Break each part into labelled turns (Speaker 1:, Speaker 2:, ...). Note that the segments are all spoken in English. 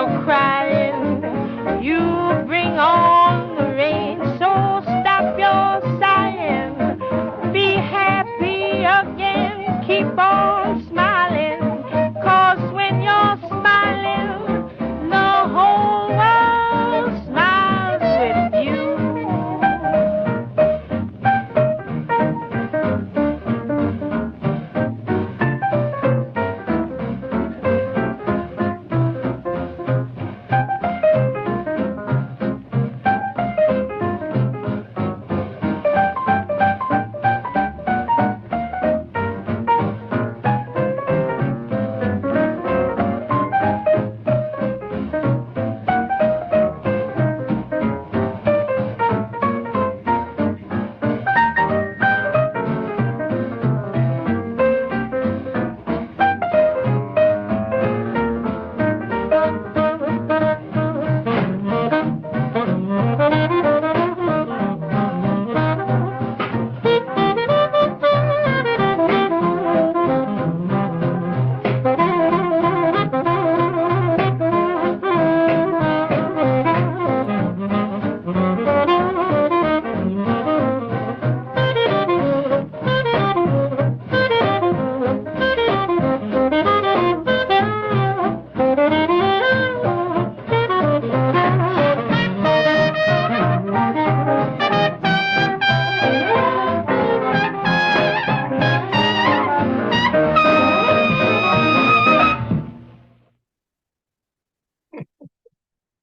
Speaker 1: you're crying, you bring on the rain. So stop your sighing, be happy again, keep on smiling, 'cause when you're smiling, the whole world smiles with you.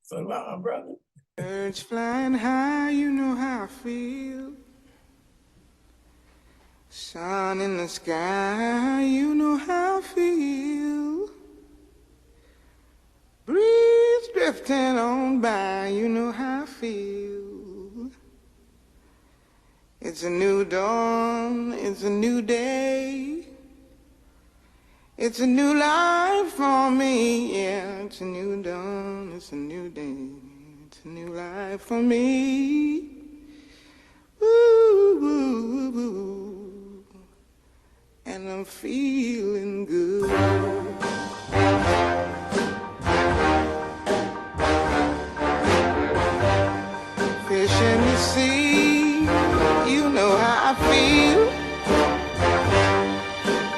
Speaker 2: So long, brother.
Speaker 3: Birds flying high, you know how I feel. Sun in the sky, you know how I feel. Breeze drifting on by, you know how I feel. It's a new dawn, it's a new day. It's a new life for me, yeah. It's a new dawn, it's a new day. It's a new life for me. Woo, woo, woo. And I'm feeling good. Fish in the sea, you know how I feel.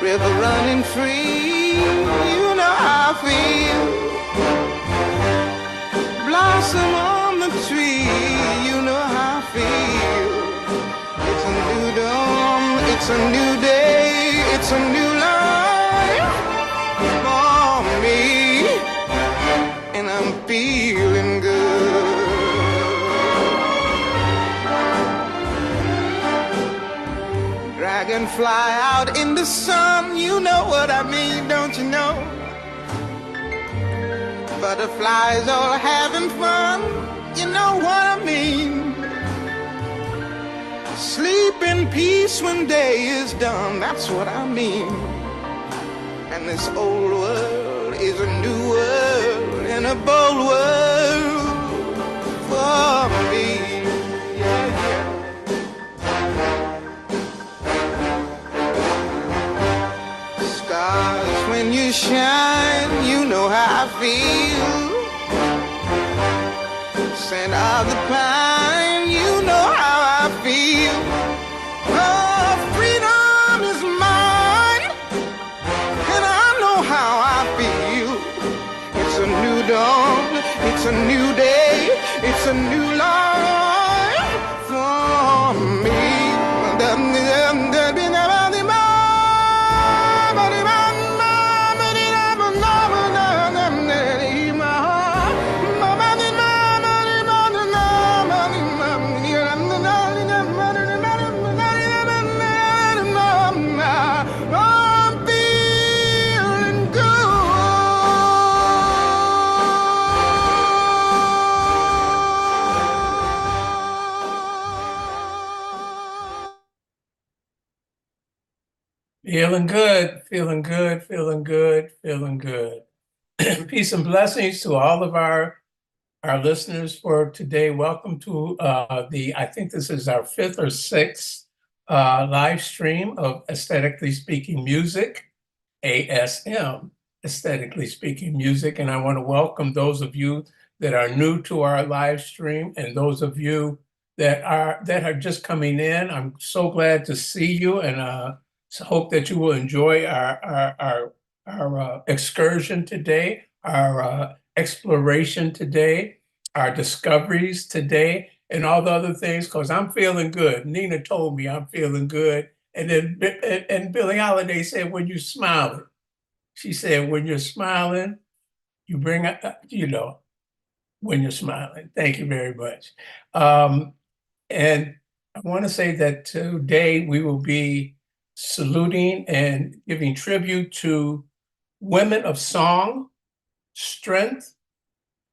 Speaker 3: River running free, you know how I feel. Blossom on the tree, you know how I feel. It's a new dawn, it's a new day, it's a new life for me, and I'm feeling good. Dragonfly out in the sun, you know what I mean, don't you know? Butterflies all having fun, you know what I mean. Sleep in peace when day is done, that's what I mean. And this old world is a new world and a bold world for me. When you shine, you know how I feel. Scent of the pine, you know how I feel. Oh, freedom is mine, and I know how I feel. It's a new dawn, it's a new day, it's a new life for me.
Speaker 2: Feeling good, feeling good, feeling good, feeling good. Peace and blessings to all of our listeners for today. Welcome to I think this is our 5th or 6th live stream of Aesthetically Speaking Music, ASM. aesthetically speaking, music. And I want to welcome those of you that are new to our live stream and those of you that are just coming in. I'm so glad to see you, and hope that you will enjoy our excursion today, our exploration today, our discoveries today, and all the other things, because I'm feeling good. Nina told me I'm feeling good. And then and Billie Holiday said, when you're smiling, she said, when you're smiling, you bring, when you're smiling. Thank you very much. And I want to say that today we will be saluting and giving tribute to women of song, strength,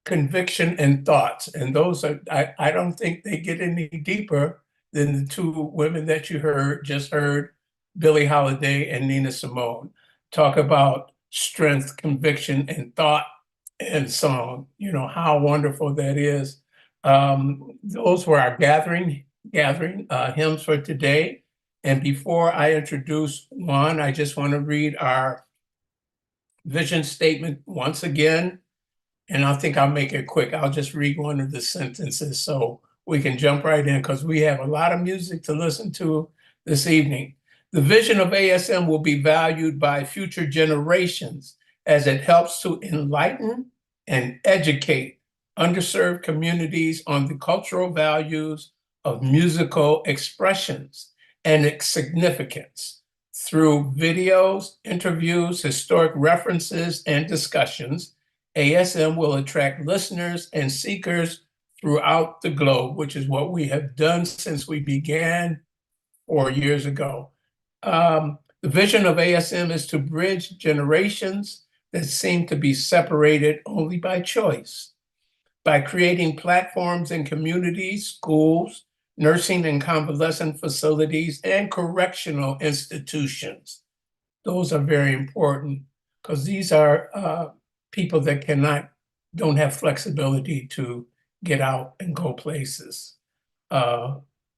Speaker 2: conviction, and thoughts. And those are, I don't think they get any deeper than the two women that you just heard, Billie Holiday and Nina Simone, talk about strength, conviction, and thought and song. You know, how wonderful that is. Those were our gathering hymns for today. And before I introduce one, I just want to read our vision statement once again. And I think I'll make it quick. I'll just read one of the sentences so we can jump right in, because we have a lot of music to listen to this evening. The vision of ASM will be valued by future generations as it helps to enlighten and educate underserved communities on the cultural values of musical expressions and its significance. Through videos, interviews, historic references, and discussions, ASM will attract listeners and seekers throughout the globe, which is what we have done since we began 4 years ago. The vision of ASM is to bridge generations that seem to be separated only by choice, by creating platforms in communities, schools, nursing and convalescent facilities, and correctional institutions. Those are very important, because these are people that don't have flexibility to get out and go places.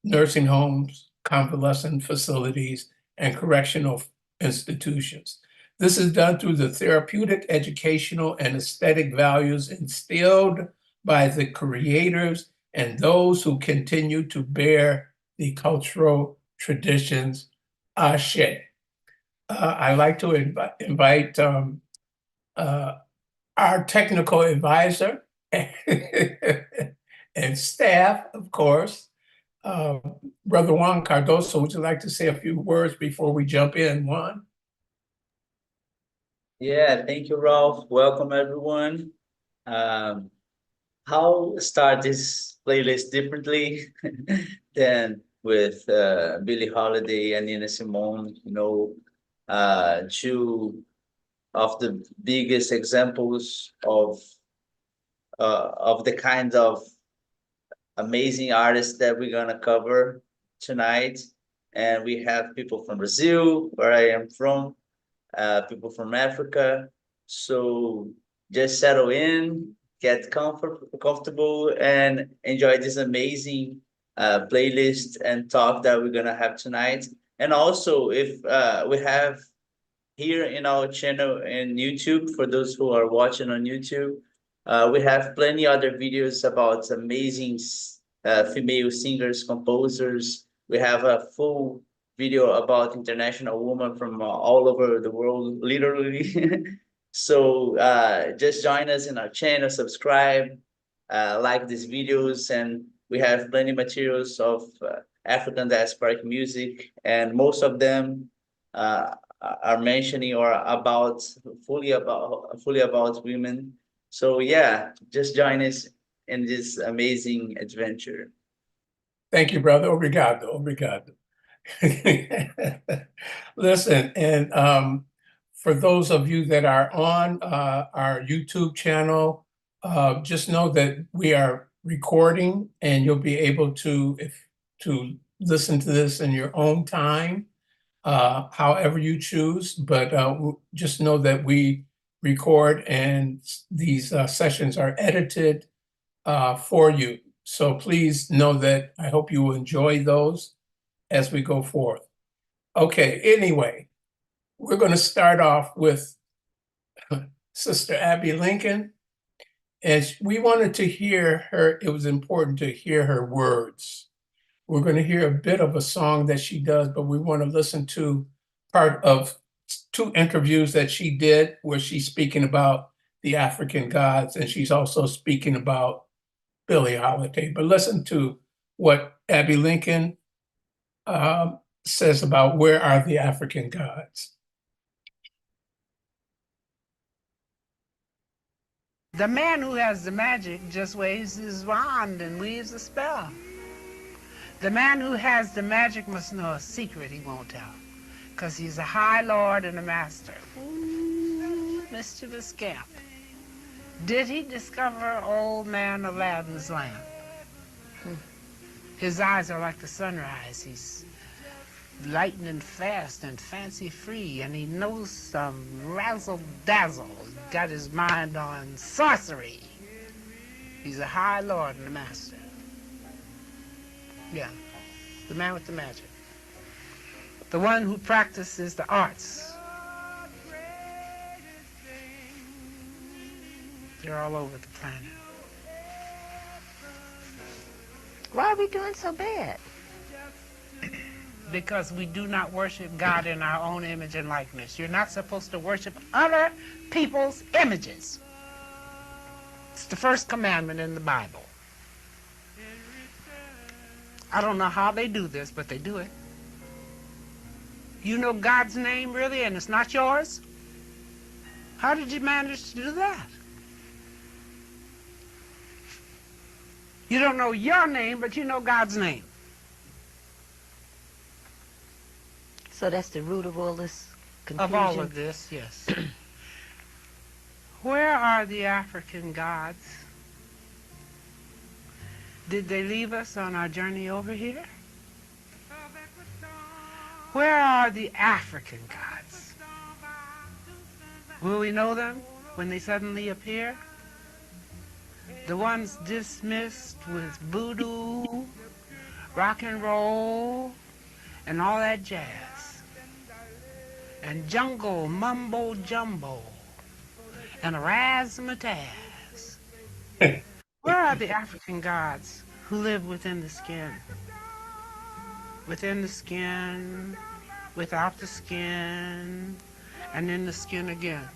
Speaker 2: Nursing homes, convalescent facilities, and correctional institutions. This is done through the therapeutic, educational, and aesthetic values instilled by the creators and those who continue to bear the cultural traditions. Ashe. I'd like to invite our technical advisor and staff, of course, Brother Juan Cardoso. Would you like to say a few words before we jump in, Juan?
Speaker 4: Yeah, thank you, Ralph. Welcome, everyone. How start this playlist differently than with Billie Holiday and Nina Simone? Two of the biggest examples of the kind of amazing artists that we're gonna cover tonight. And we have people from Brazil, where I am from, people from Africa. So just settle in, get comfortable, and enjoy this amazing playlist and talk that we're gonna have tonight. And also, if we have here in our channel in YouTube, for those who are watching on YouTube, we have plenty other videos about amazing female singers, composers. We have a full video about international women from all over the world, literally. So just join us in our channel, subscribe, like these videos, and we have plenty materials of African diasporic music, and most of them are mentioning or fully about women. So yeah, just join us in this amazing adventure.
Speaker 2: Thank you, brother. Obrigado. Listen, and for those of you that are on our YouTube channel, just know that we are recording, and you'll be able to listen to this in your own time, however you choose. But just know that we record, and these sessions are edited for you. So please know that. I hope you will enjoy those as we go forth. Okay, anyway, we're going to start off with Sister Abbey Lincoln. And we wanted to hear her, it was important to hear her words. We're going to hear a bit of a song that she does, but we want to listen to part of 2 interviews that she did where she's speaking about the African gods, and she's also speaking about Billie Holiday. But listen to what Abbey Lincoln says about where are the African gods.
Speaker 5: The man who has the magic just waves his wand and weaves a spell. The man who has the magic must know a secret he won't tell, 'cause he's a high lord and a master. Ooh, mischievous scamp. Did he discover old man Aladdin's lamp? His eyes are like the sunrise. He's lightning fast and fancy free, and he knows some razzle-dazzle. He's got his mind on sorcery. He's a high lord and a master. Yeah, the man with the magic. The one who practices the arts. They're all over the planet.
Speaker 6: Why are we doing so bad?
Speaker 5: Because we do not worship God in our own image and likeness. You're not supposed to worship other people's images. It's the first commandment in the Bible. I don't know how they do this, but they do it. You know God's name, really, and it's not yours? How did you manage to do that? You don't know your name, but you know God's name.
Speaker 6: So that's the root of all this confusion?
Speaker 5: Of all of this, yes. Where are the African gods? Did they leave us on our journey over here? Where are the African gods? Will we know them when they suddenly appear? The ones dismissed with voodoo, rock and roll, and all that jazz, and jungle mumbo jumbo, and razzmatazz. Where are the African gods who live within the skin? Within the skin, without the skin, and in the skin again.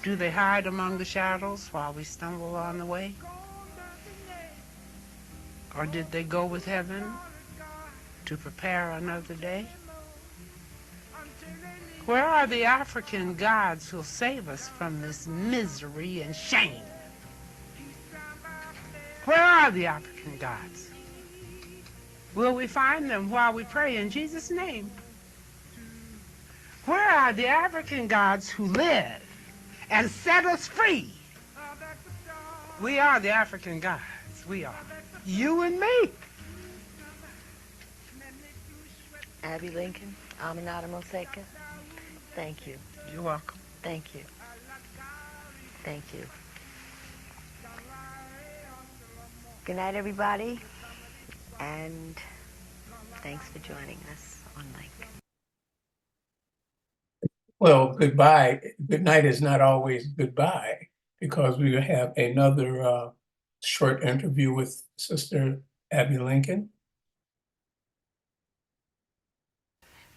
Speaker 5: Do they hide among the shadows while we stumble on the way? Or did they go with heaven to prepare another day? Where are the African gods who'll save us from this misery and shame? Where are the African gods? Will we find them while we pray in Jesus' name? Where are the African gods who live and set us free? We are the African gods. We are. You and me.
Speaker 6: Abbey Lincoln, Aminata Moseka, thank you.
Speaker 5: You're welcome.
Speaker 6: Thank you. Thank you. Good night, everybody, and thanks for joining us on Link.
Speaker 2: Well, goodbye. Good night is not always goodbye, because we have another short interview with Sister Abbey Lincoln.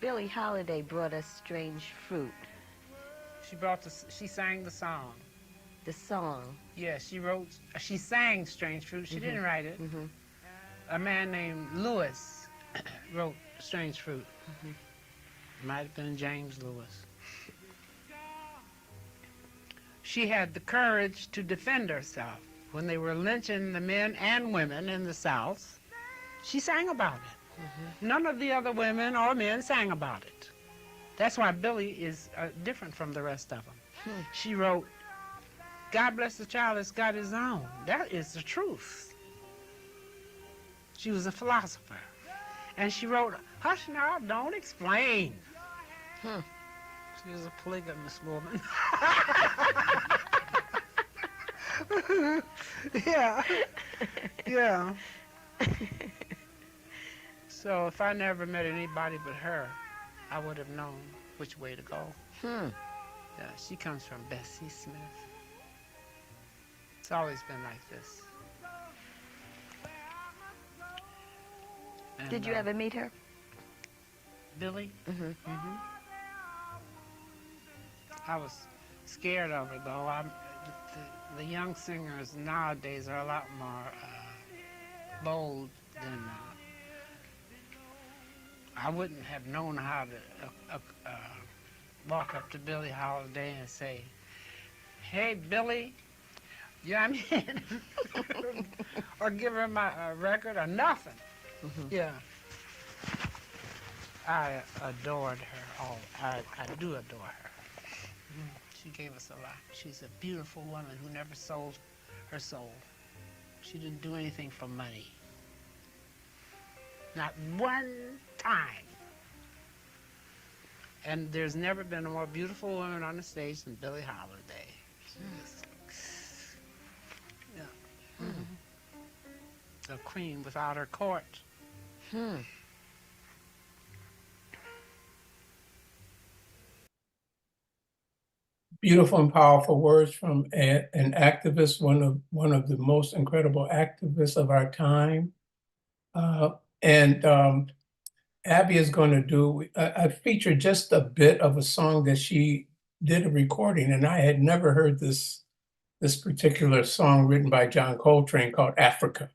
Speaker 6: Billie Holiday brought us Strange Fruit,
Speaker 5: She sang the song.
Speaker 6: the song.
Speaker 5: Yeah, she sang Strange Fruit. She didn't write it. A man named Lewis wrote Strange Fruit. Might have been James Lewis. She had the courage to defend herself when they were lynching the men and women in the South. She sang about it. None of the other women or men sang about it. That's why Billie is different from the rest of them. She wrote, God bless the child that's got his own. That is the truth. She was a philosopher. And she wrote, hush now, don't explain. She was a polygamous woman. Yeah. Yeah. So if I never met anybody but her, I would have known which way to go. She comes from Bessie Smith. It's always been like this. And,
Speaker 6: Did you ever meet her?
Speaker 5: Billy?
Speaker 6: Mm-hmm.
Speaker 5: I was scared of her, though. The young singers nowadays are a lot more bold than I wouldn't have known how to walk up to Billie Holiday and say, "Hey, Billie," yeah, I mean, or give her my record or nothing.
Speaker 6: Mm-hmm.
Speaker 5: Yeah. I adored her. Oh, I do adore her. She gave us a lot. She's a beautiful woman who never sold her soul. She didn't do anything for money. Not one time. And there's never been a more beautiful woman on the stage than Billie Holiday. She was, yeah. A queen without her court.
Speaker 2: Beautiful and powerful words from an activist, one of the most incredible activists of our time. And Abbey is going to do, I featured just a bit of a song that she did a recording, and I had never heard this particular song written by John Coltrane called Africa.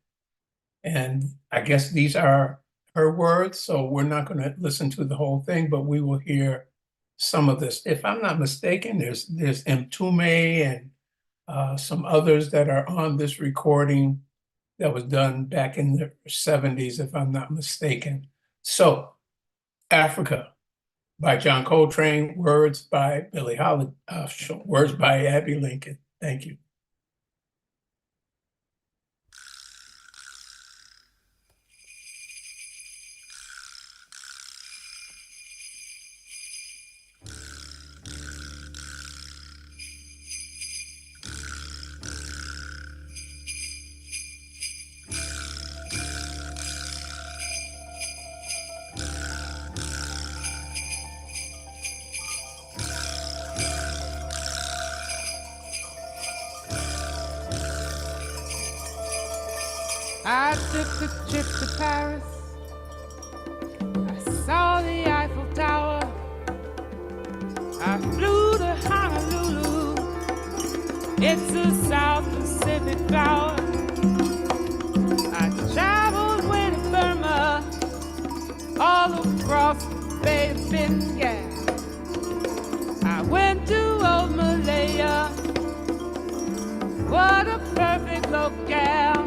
Speaker 2: And I guess these are her words, so we're not going to listen to the whole thing, but we will hear some of this. If I'm not mistaken, there's Mtume and some others that are on this recording that was done back in the 70s, if I'm not mistaken. So, Africa by John Coltrane, words by Billie Holiday, words by Abbey Lincoln. Thank you.
Speaker 7: I took a trip to Paris. I saw the Eiffel Tower. I flew to Honolulu. It's a South Pacific flower. I traveled with Burma all across the Bay of Bengal. I went to old Malaya. What a perfect locale.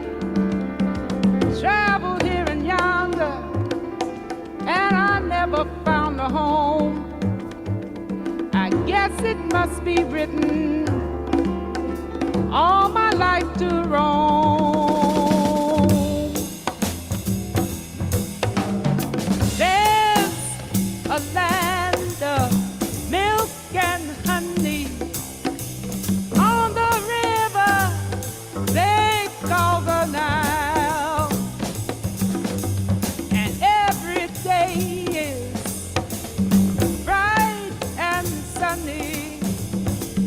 Speaker 7: Traveled here and yonder, and I never found a home. I guess it must be written all my life to roam. There's a land of milk and honey on the river they call the Nile.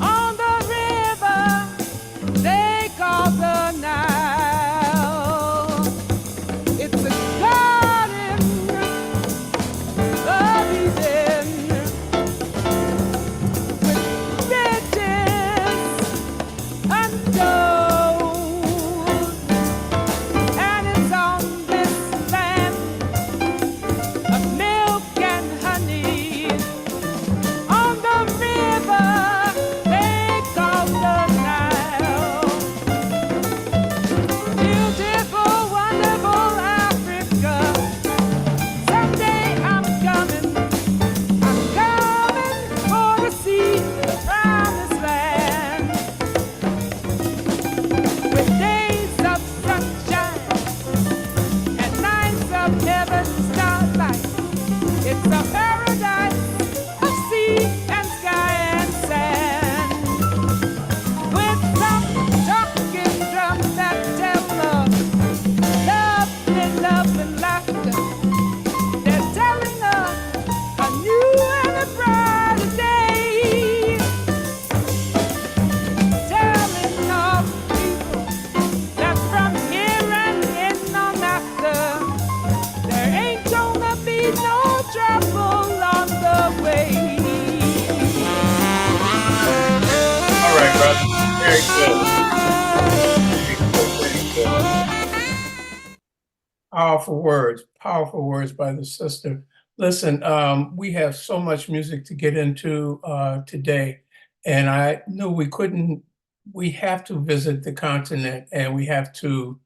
Speaker 7: On the river they
Speaker 2: Powerful words by the sister. Listen, we have so much music to get into today, and I knew we have to visit the continent and we have to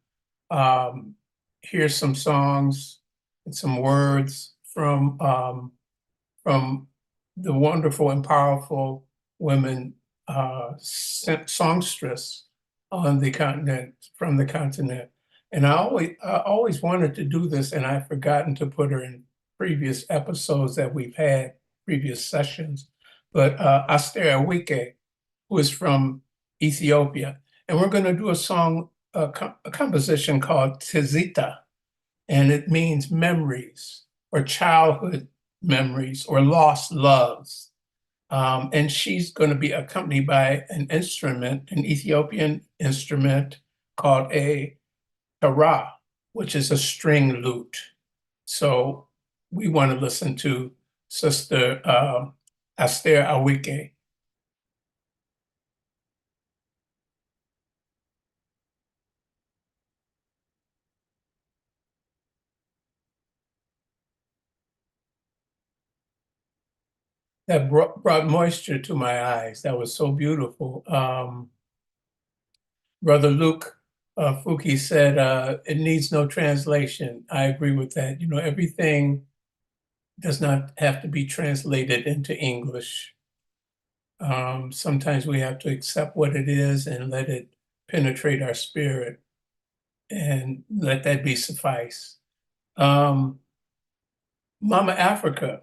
Speaker 2: um, hear some songs and some words from the wonderful and powerful women songstress on the continent, from the continent. And I always wanted to do this, and I've forgotten to put her in previous episodes that we've had, previous sessions. But Aster Awike, who is from Ethiopia, and we're going to do a song, a composition called Tizita, and it means memories or childhood memories or lost loves. And she's going to be accompanied by an instrument, an Ethiopian instrument called a kara, which is a string lute. So we want to listen to Sister Aster Awike. That brought moisture to my eyes. That was so beautiful. Brother Luke Fuki said, it needs no translation. I agree with that. You know, everything does not have to be translated into English. Sometimes we have to accept what it is and let it penetrate our spirit and let that be suffice. Mama Africa,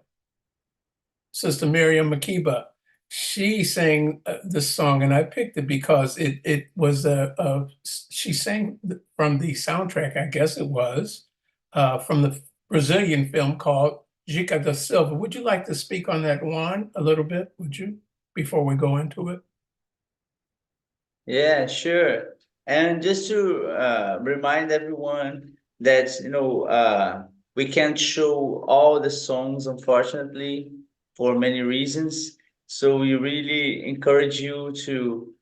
Speaker 2: Sister Miriam Makeba, she sang this song, and I picked it because it was she sang from the soundtrack, I guess it was, from the Brazilian film called Gica da Silva. Would you like to speak on that, Juan, a little bit, would you, before we go into it?
Speaker 4: Yeah, sure. And just to remind everyone that, we can't show all the songs, unfortunately, for many reasons. So we really encourage you to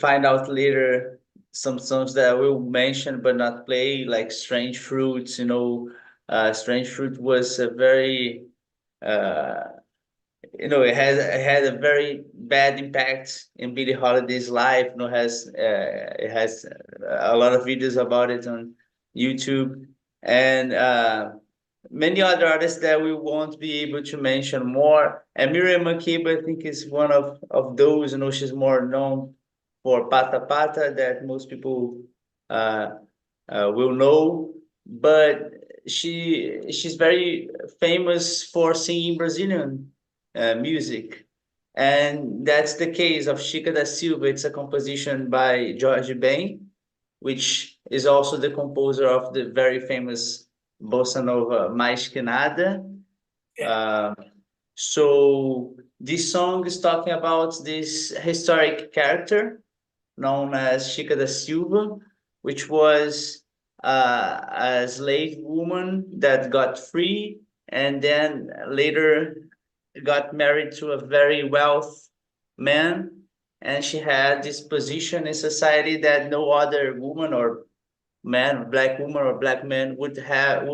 Speaker 4: find out later some songs that I will mention but not play, like Strange Fruits. Strange Fruit was a very it had a very bad impact in Billie Holiday's life. It has a lot of videos about it on YouTube, and many other artists that we won't be able to mention more. And Miriam Makeba, I think, is one of those. She's more known for Pata Pata, that most people will know, but she's very famous for singing Brazilian music. And that's the case of Chica da Silva. It's a composition by Jorge Ben, which is also the composer of the very famous Bossa Nova Mais Que Nada. So this song is talking about this historic character known as Chica da Silva, which was a slave woman that got free and then later got married to a very wealthy man, and she had this position in society that no other woman or man, black woman or black man would have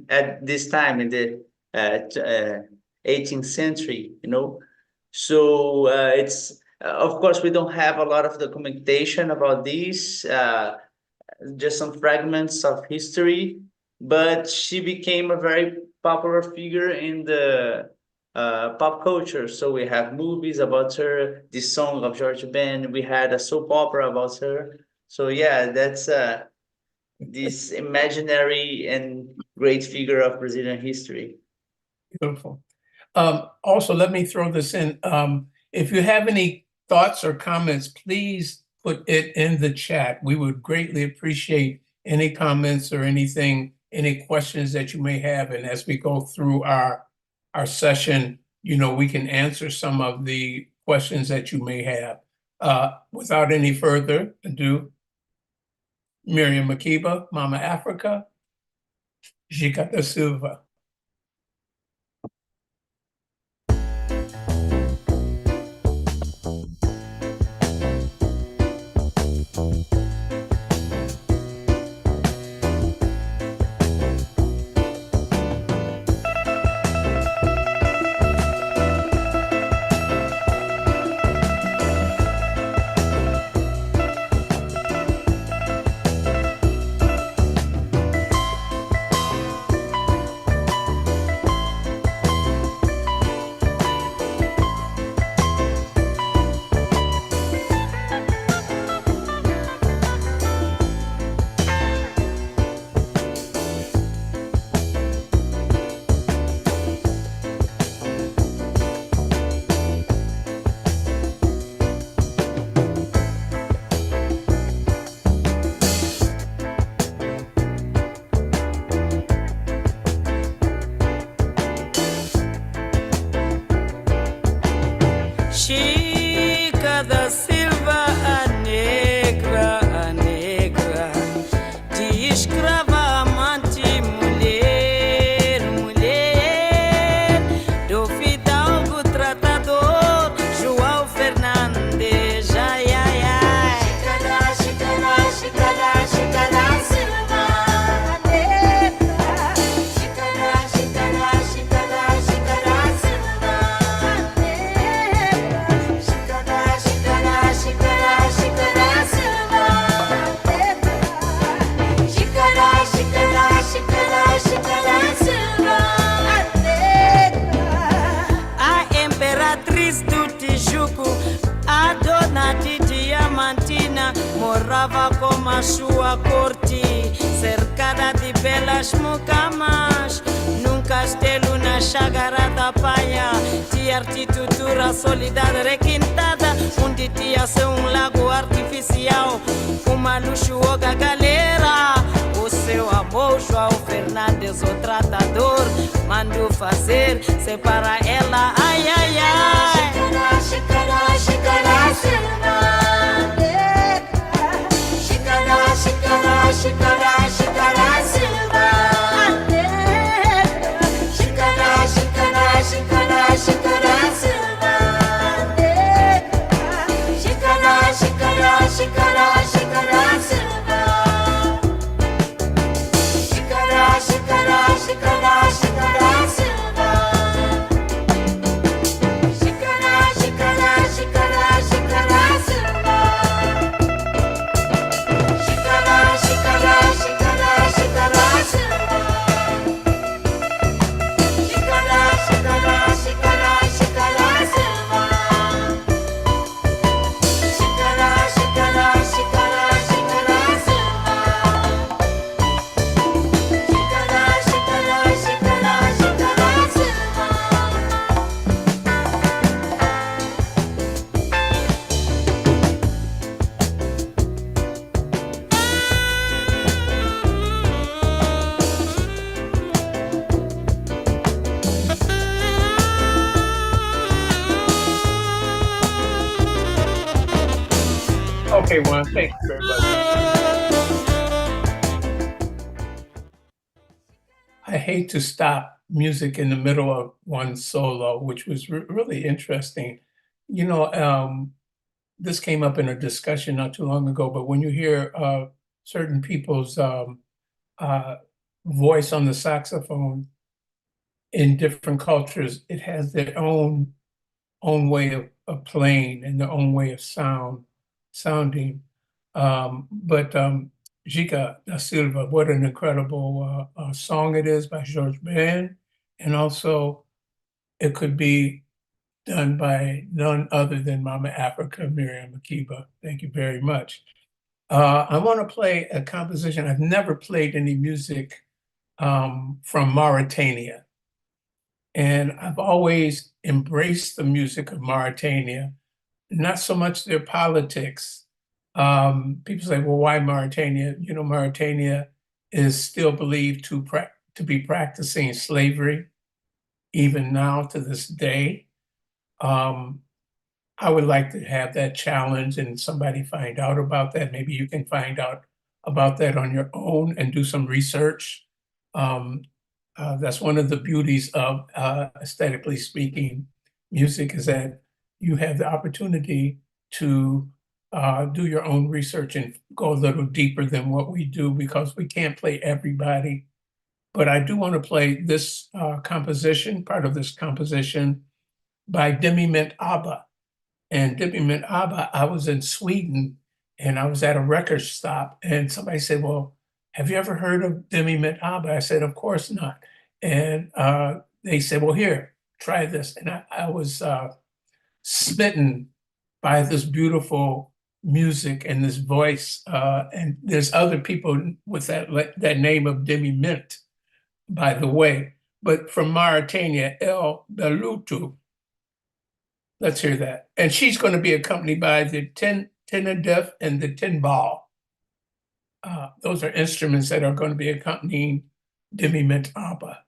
Speaker 4: at this time in the 18th century. So it's of course we don't have a lot of documentation about this, just some fragments of history, but she became a very popular figure in the pop culture. So we have movies about her, this song of George Ben, we had a soap opera about her. So yeah, that's this imaginary and great figure of Brazilian history.
Speaker 2: Beautiful. Also, let me throw this in. If you have any thoughts or comments, please put it in the chat. We would greatly appreciate any comments or anything, any questions that you may have. And as we go through our session, we can answer some of the questions that you may have. Without any further ado, Miriam Makeba, Mama Africa, Gica da Silva.
Speaker 8: lava como a sua corte, cercada de belas mucamas, num castelo na chácara da praia, de arquitetura solidariedade requintada, onde tinha seu lago artificial, uma luxuosa galera. O seu amor, João Fernandes, o tratador, mandou fazer, separa ela, ai, ai, ai. Xícara, xícara, xícara, xícara, xícara, xícara, xícara, Silva. Xícara, xícara, xícara, xícara, Silva. Xícara, xícara, xícara, xícara, Silva. Xícara, xícara, xícara, xícara, Silva. Xícara, xícara, xícara, xícara, Silva. Xícara, xícara, xícara, xícara, Silva. Xícara, xícara, xícara, xícara, Silva. Xícara, xícara, xícara, xícara, Silva. Xícara, xícara, xícara, xícara,
Speaker 2: Okay, Juan, thank you very much. I hate to stop music in the middle of one solo, which was really interesting. You know, this came up in a discussion not too long ago, but when you hear certain people's uh, voice on the saxophone in different cultures, it has their own way of playing and their own way of sounding. But Gica da Silva, what an incredible song it is by George Ben. And also it could be done by none other than Mama Africa, Miriam Makeba. Thank you very much. I want to play a composition. I've never played any music from Mauritania. And I've always embraced the music of Mauritania, not so much their politics. People say, well, why Mauritania? You know, Mauritania is still believed to be practicing slavery, even now to this day. I would like to have that challenge and somebody find out about that. Maybe you can find out about that on your own and do some research. That's one of the beauties of aesthetically speaking music, is that you have the opportunity to do your own research and go a little deeper than what we do, because we can't play everybody. But I do want to play this composition, part of this composition by Demi Abba. And Demi Abba, I was in Sweden and I was at a record stop and somebody said, well, have you ever heard of Demi Abba? I said, of course not. And they said, well, here, try this. And I was smitten by this beautiful music and this voice. And there's other people with that name of Demi Mint, by the way, but from Mauritania, El Belutu. Let's hear that. And she's going to be accompanied by the Tinadef and the Timbal. Those are instruments that are going to be accompanying Demi Mint Abba.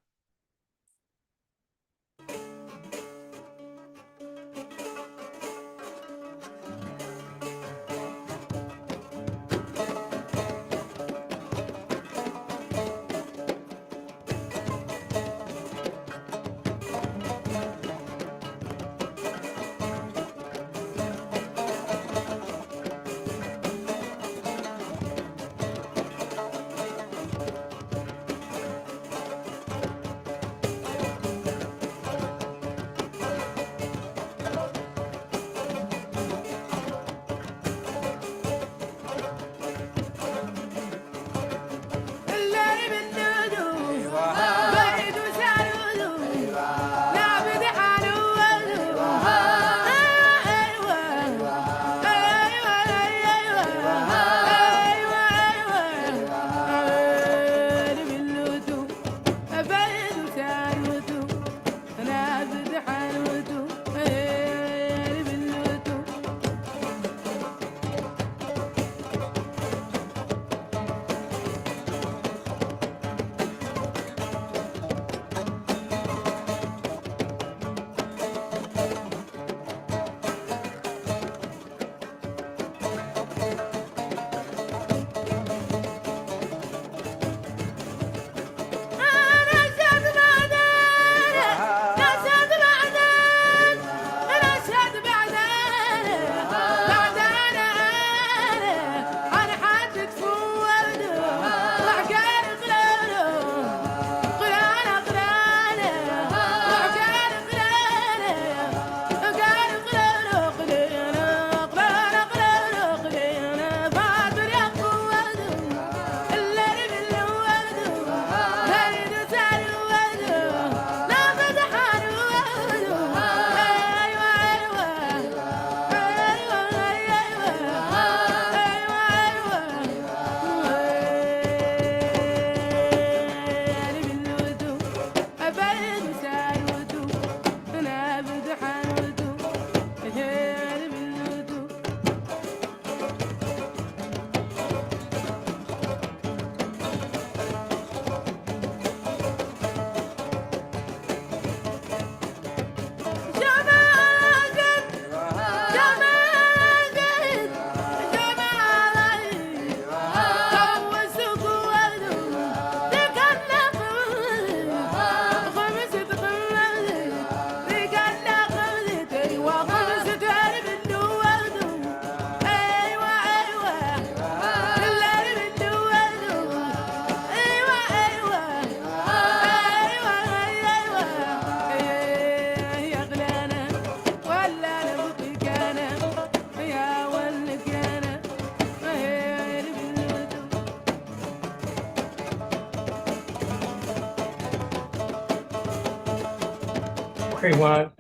Speaker 2: Okay, Juan,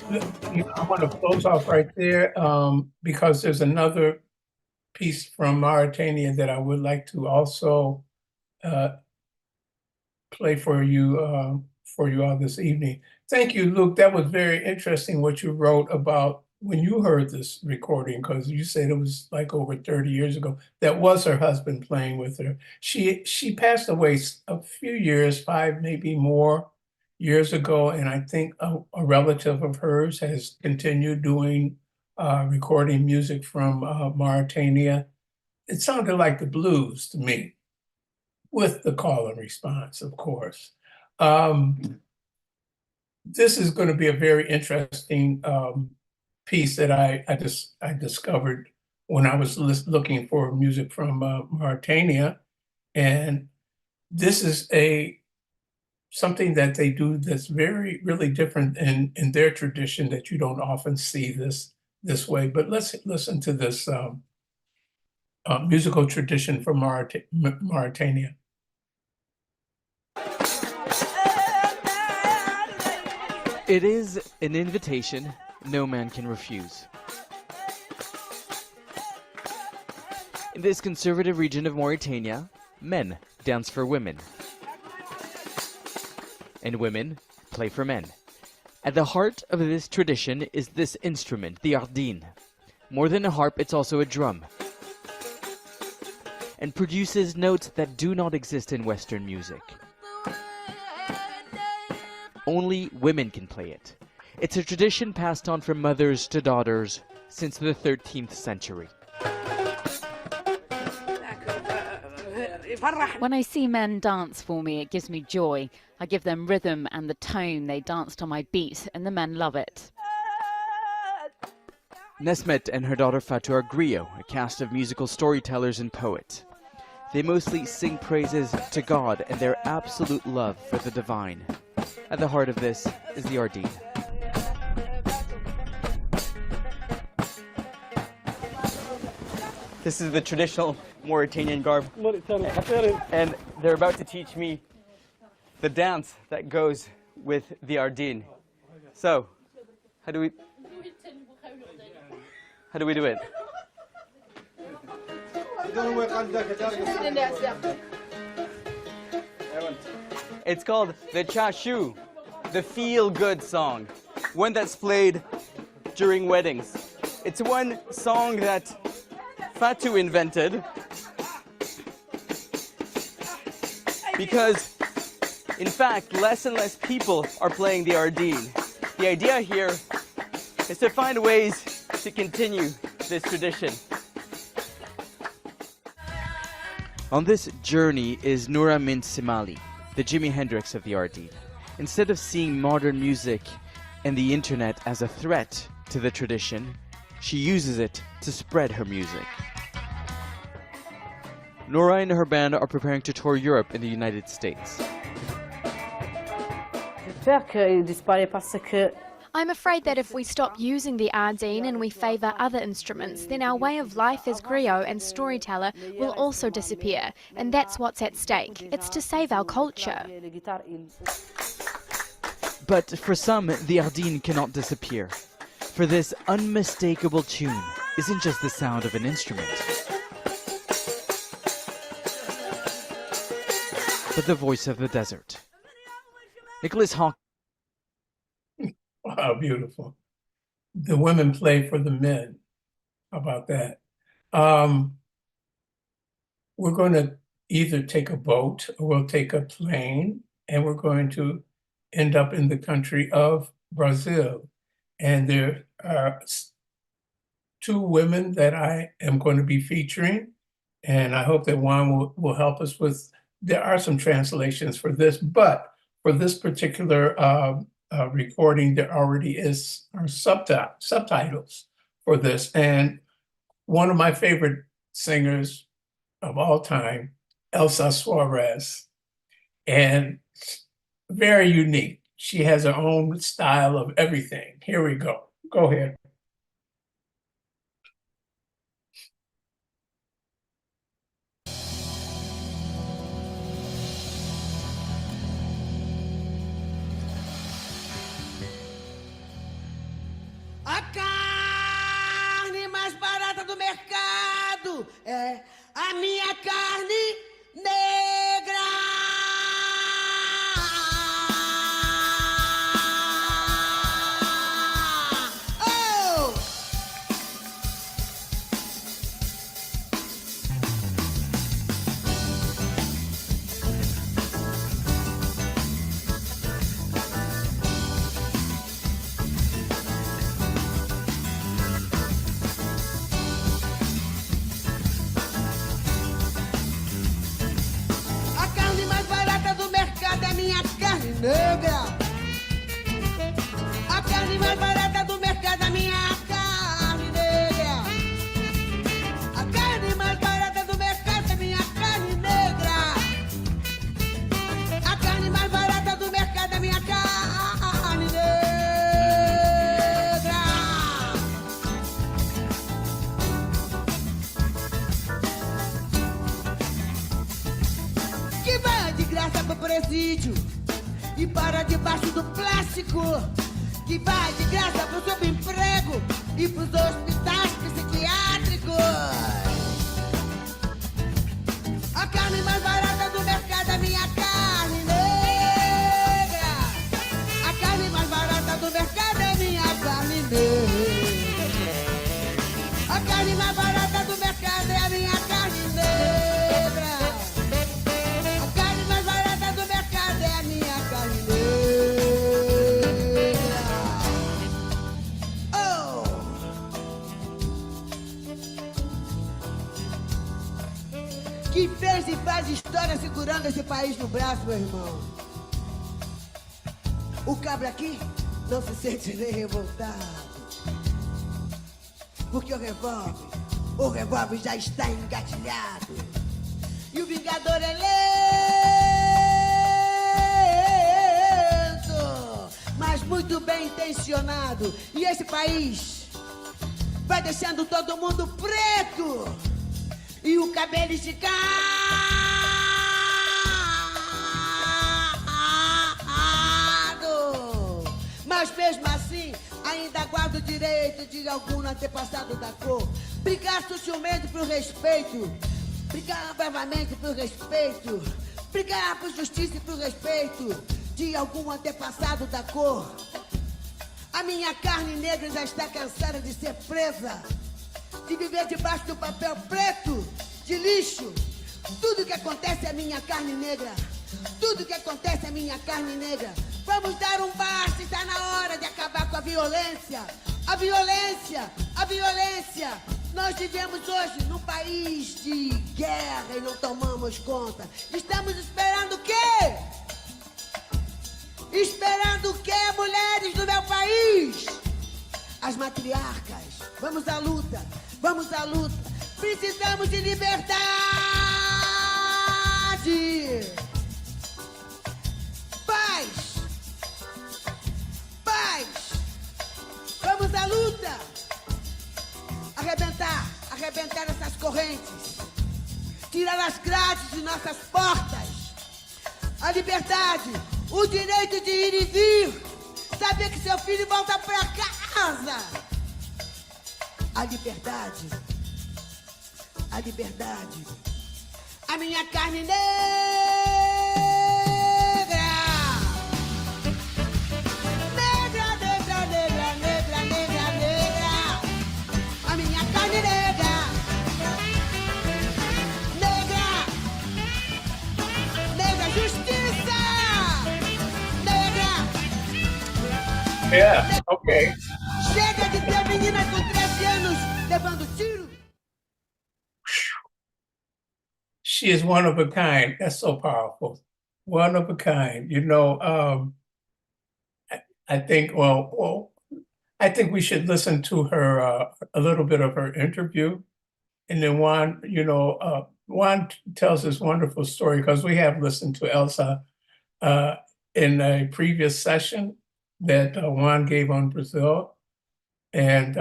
Speaker 2: I want to close off right there because there's another piece from Mauritania that I would like to also play for you all this evening. Thank you, Luke. That was very interesting what you wrote about when you heard this recording, because you said it was like over 30 years ago. That was her husband playing with her. She passed away a few years, 5 maybe more years ago, and I think a relative of hers has continued doing recording music from Mauritania. It sounded like the blues to me, with the call and response, of course. This is going to be a very interesting piece that I discovered when I was looking for music from Mauritania, and this is something that they do that's really different in their tradition that you don't often see this way. But let's listen to this musical tradition from Mauritania.
Speaker 9: It is an invitation no man can refuse. In this conservative region of Mauritania, men dance for women, and women play for men. At the heart of this tradition is this instrument, the ardine. More than a harp, it's also a drum, and produces notes that do not exist in Western music. Only women can play it. It's a tradition passed on from mothers to daughters since the 13th century.
Speaker 10: When I see men dance for me, it gives me joy. I give them rhythm and the tone. They dance to my beat, and the men love it.
Speaker 9: Nesmet and her daughter Fatou are griot, a cast of musical storytellers and poets. They mostly sing praises to God and their absolute love for the divine. At the heart of this is the ardine. This is the traditional Mauritanian garb, and they're about to teach me the dance that goes with the ardine. So, how do we do it? It's called the chashu, the feel-good song, one that's played during weddings. It's one song that Fatou invented because, in fact, less and less people are playing the ardine. The idea here is to find ways to continue this tradition. On this journey is Noura Mint Simali, the Jimi Hendrix of the ardine. Instead of seeing modern music and the internet as a threat to the tradition, she uses it to spread her music. Noura and her band are preparing to tour Europe and the United States.
Speaker 11: I'm afraid that if we stop using the ardine and we favour other instruments, then our way of life as griot and storyteller will also disappear, and that's what's at stake. It's to save our culture.
Speaker 9: But for some, the ardine cannot disappear. For this unmistakable tune isn't just the sound of an instrument, but the voice of the desert. Nicholas Hawkins.
Speaker 2: Wow, beautiful. The women play for the men. How about that? We're going to either take a boat or we'll take a plane, and we're going to end up in the country of Brazil. And there are 2 women that I am going to be featuring, and I hope that Juan will help us with. There are some translations for this, but for this particular recording, there already are subtitles for this. And one of my favorite singers of all time, Elsa Suarez, and very unique. She has her own style of everything. Here we go. Go ahead.
Speaker 12: É a minha carne negra. Oh! A carne mais barata do mercado é minha carne negra. A carne mais barata do mercado é minha carne negra. A carne mais barata do mercado é minha carne negra. A carne mais barata do mercado é minha carne negra. Que vai de graça pro presídio e para debaixo do plástico. Que vai de graça pro subemprego e pros hospitais psiquiátricos. A carne mais barata do mercado é minha carne negra. A carne mais barata do mercado é minha carne negra. A carne mais barata do mercado é a minha carne negra. A carne mais barata do mercado é a minha carne negra. Oh! Que fez e faz história segurando esse país no braço, meu irmão. O cabra aqui não se sente nem revoltado. Porque o revólver já está engatilhado. E o vingador é lento, mas muito bem intencionado. E esse país vai deixando todo mundo preto e o cabelo esticado. Mas mesmo assim, ainda guardo o direito de algum antepassado da cor. Brigar sutilmente pro respeito. Brigar bravamente por respeito. Brigar por justiça e por respeito de algum antepassado da cor. A minha carne negra já está cansada de ser presa, de viver debaixo do papel preto, de lixo. Tudo que acontece é minha carne negra. Tudo que acontece é minha carne negra. Vamos dar um basta, está na hora de acabar com a violência. A violência, a violência. Nós vivemos hoje num país de guerra e não tomamos conta. Estamos esperando o quê? Esperando o quê, mulheres do meu país? As matriarcas. Vamos à luta, vamos à luta. Precisamos de liberdade. Paz. Paz. Vamos à luta. Arrebentar essas correntes. Tirar as grades de nossas portas. A liberdade, o direito de ir e vir. Saber que seu filho volta pra casa. A liberdade. A liberdade. A minha carne negra. Negra, negra, negra, negra, negra, negra. A minha carne negra. Negra. Negra justiça. Negra.
Speaker 2: Yeah, okay.
Speaker 12: Chega de ter menina com 13 anos levando tiro.
Speaker 2: She is one of a kind. That's so powerful. One of a kind. You know, I think, I think we should listen to her, a little bit of her interview. And then Juan, Juan tells this wonderful story because we have listened to Elsa in a previous session that Juan gave on Brazil. And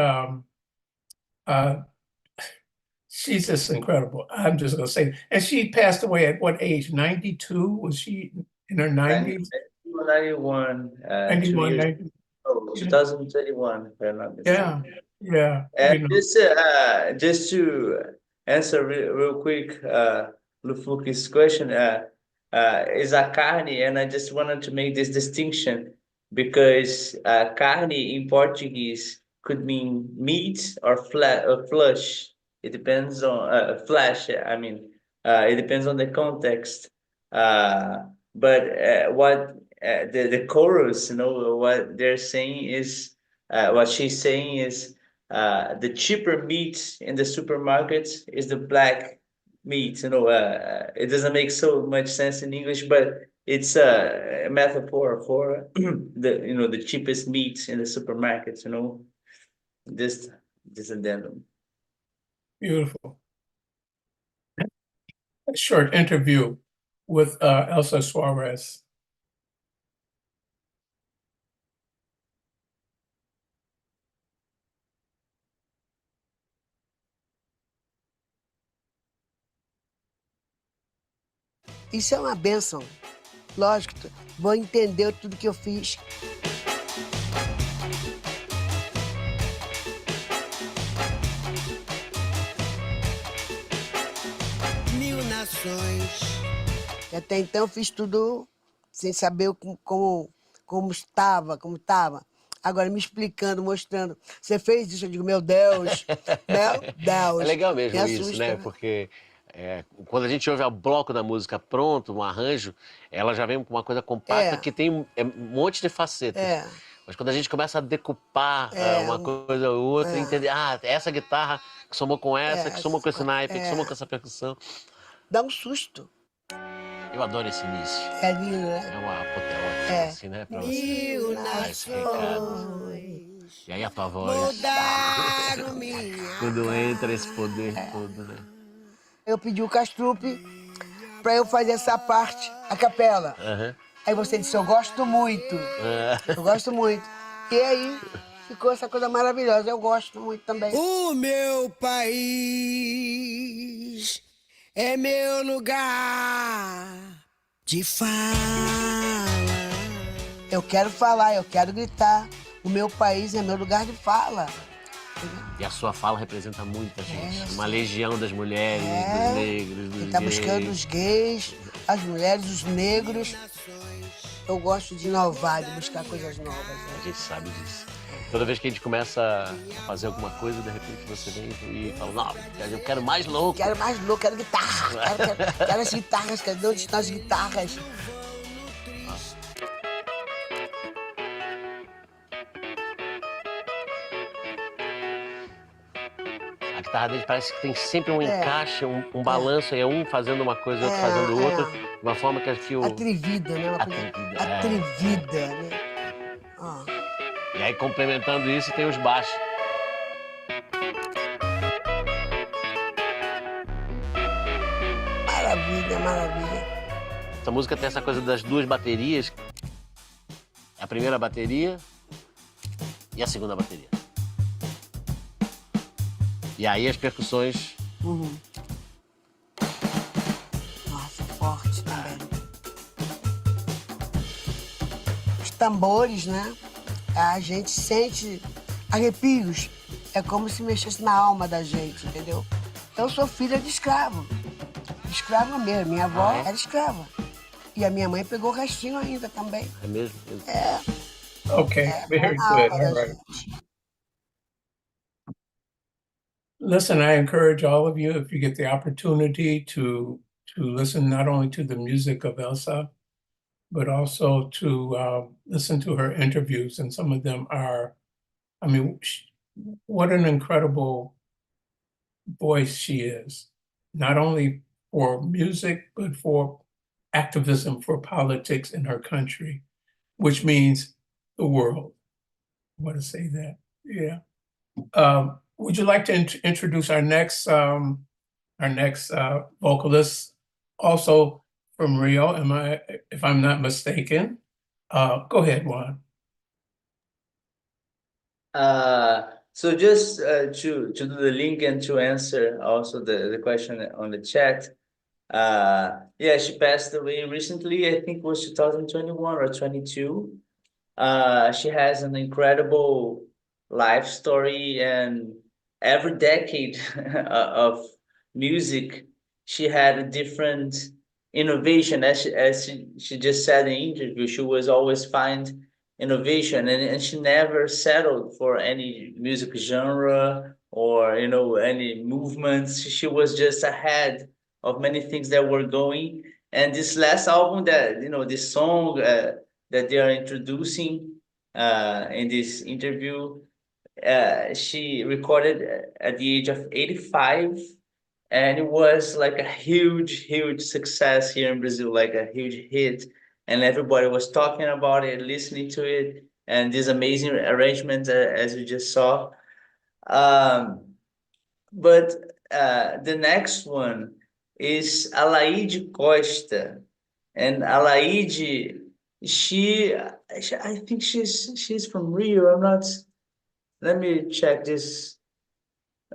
Speaker 2: she's just incredible. I'm just going to say. And she passed away at what age? 92? Was she in her 90s?
Speaker 4: 91.
Speaker 2: 91, 90.
Speaker 4: 2021, if I'm not mistaken.
Speaker 2: Yeah.
Speaker 4: And just to answer real quick, Lufuki's question. Is a carne, and I just wanted to make this distinction because carne in Portuguese could mean meat or flesh. It depends on flesh. I mean, it depends on the context. But what the chorus, what they're saying is, what she's saying is, the cheaper meat in the supermarkets is the black meat. It doesn't make so much sense in English, but it's a metaphor for the cheapest meat in the supermarkets. This addendum.
Speaker 2: Beautiful. A short interview with Elsa Suarez.
Speaker 12: Isso é uma bênção. Lógico, vou entender tudo que eu fiz. Mil nações. Até então eu fiz tudo sem saber como estava. Agora me explicando, mostrando. Você fez isso, eu digo, meu Deus, meu Deus.
Speaker 13: É legal mesmo
Speaker 12: Me
Speaker 13: isso,
Speaker 12: assusta,
Speaker 13: né? Porque quando a gente ouve o bloco da música pronto, um arranjo, ela já vem com uma coisa compacta que tem um monte de facetas. Mas quando a gente começa a decupar uma coisa ou outra, entender, essa guitarra que somou com essa, que somou com esse naipe, que somou com essa percussão.
Speaker 12: Dá um susto.
Speaker 13: Eu adoro esse início.
Speaker 12: É lindo, né?
Speaker 13: É uma apoteose, assim, né? Pra você dar esse recado. E aí a tua voz. Quando entra esse poder todo, né?
Speaker 12: Eu pedi o Castrupe pra eu fazer essa parte, a capela. Aí você disse, eu gosto muito. Eu gosto muito. E aí ficou essa coisa maravilhosa. Eu gosto muito também. O meu país é meu lugar de fala. Eu quero falar, eu quero gritar. O meu país é meu lugar de fala.
Speaker 13: E a sua fala representa muita gente. Uma legião das mulheres, dos negros, dos
Speaker 12: Ele tá
Speaker 13: gays.
Speaker 12: buscando os gays, as mulheres, os negros. Eu gosto de inovar, de buscar coisas novas. Né?
Speaker 13: A gente sabe disso. Toda vez que a gente começa a fazer alguma coisa, de repente você vem e fala, não, eu quero mais louco.
Speaker 12: Quero mais louco, quero guitarra. Quero as guitarras, cadê onde estão as guitarras?
Speaker 13: A guitarra dele parece que tem sempre um encaixe, um balanço, é um fazendo uma coisa, outro fazendo outra, de uma forma que acho que o...
Speaker 12: Atrevida, né? Atrevida, né?
Speaker 13: E aí, complementando isso, tem os baixos.
Speaker 12: Maravilha, maravilha.
Speaker 13: Essa música tem essa coisa das duas baterias. A primeira bateria e a segunda bateria. E aí as percussões.
Speaker 12: Nossa, forte também. Os tambores, né? A gente sente arrepios. É como se mexesse na alma da gente, entendeu? Então eu sou filha de escravo. Escrava mesmo. Minha avó era escrava. E a minha mãe pegou o restinho ainda também.
Speaker 13: É mesmo?
Speaker 2: Okay, very good. All right. Listen, I encourage all of you, if you get the opportunity, to listen not only to the music of Elsa, but also to listen to her interviews. And some of them are, I mean, what an incredible voice she is, not only for music, but for activism, for politics in her country, which means the world. I want to say that, yeah. Would you like to introduce our next vocalist, also from Rio? If I'm not mistaken? Go ahead, Juan.
Speaker 4: So just to do the link and to answer also the question on the chat. Yeah, she passed away recently. I think it was 2021 or 22. She has an incredible life story, and every decade of music, she had a different innovation. As she just said in the interview, she was always find innovation, and she never settled for any music genre or any movements. She was just ahead of many things that were going. And this last album, that this song that they are introducing in this interview, she recorded at the age of 85, and it was like a huge success here in Brazil, like a huge hit, and everybody was talking about it, listening to it, and this amazing arrangement, as you just saw. But the next one is Alaide Costa, and Alaide, I think she's from Rio. I'm not. Let me check this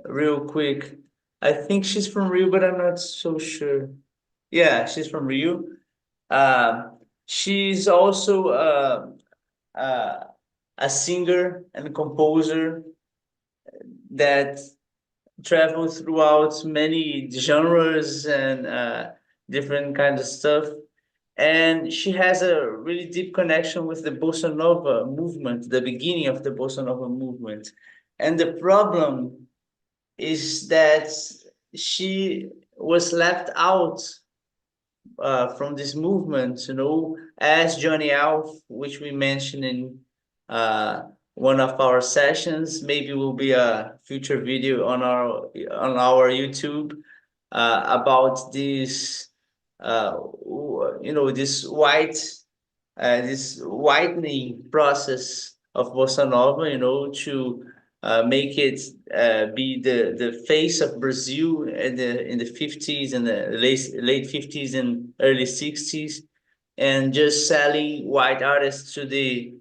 Speaker 4: real quick. I think she's from Rio, but I'm not so sure. Yeah, she's from Rio. She's also a singer and composer that traveled throughout many genres and different kinds of stuff. And she has a really deep connection with the Bossa Nova movement, the beginning of the Bossa Nova movement. And the problem is that she was left out from this movement, as Johnny Alf, which we mentioned in one of our sessions. Maybe will be a future video on our YouTube about this, this whitening process of Bossa Nova, to make it be the face of Brazil in the 50s and the late 50s and early 60s, and just selling white artists to the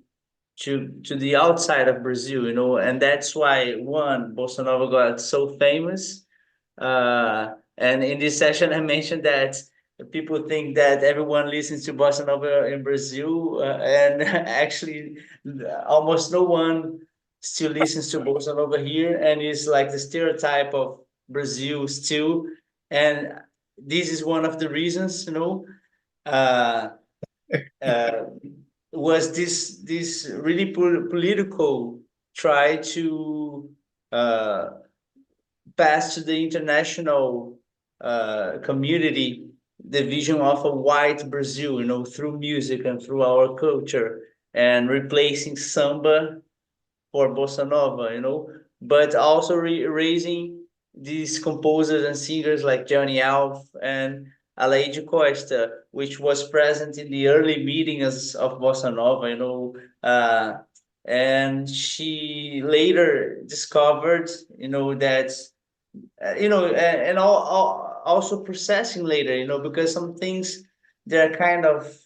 Speaker 4: outside of Brazil, and that's why Bossa Nova got so famous. And in this session, I mentioned that people think that everyone listens to Bossa Nova in Brazil, and actually, almost no one still listens to Bossa Nova here, and it's like the stereotype of Brazil still. And this is one of the reasons, was this really political try to pass to the international community the vision of a white Brazil, through music and through our culture, and replacing samba for Bossa Nova, but also raising these composers and singers like Johnny Alf and Alaide Costa, which was present in the early meetings of Bossa Nova, and she later discovered, that, and also processing later, because some things, they're kind of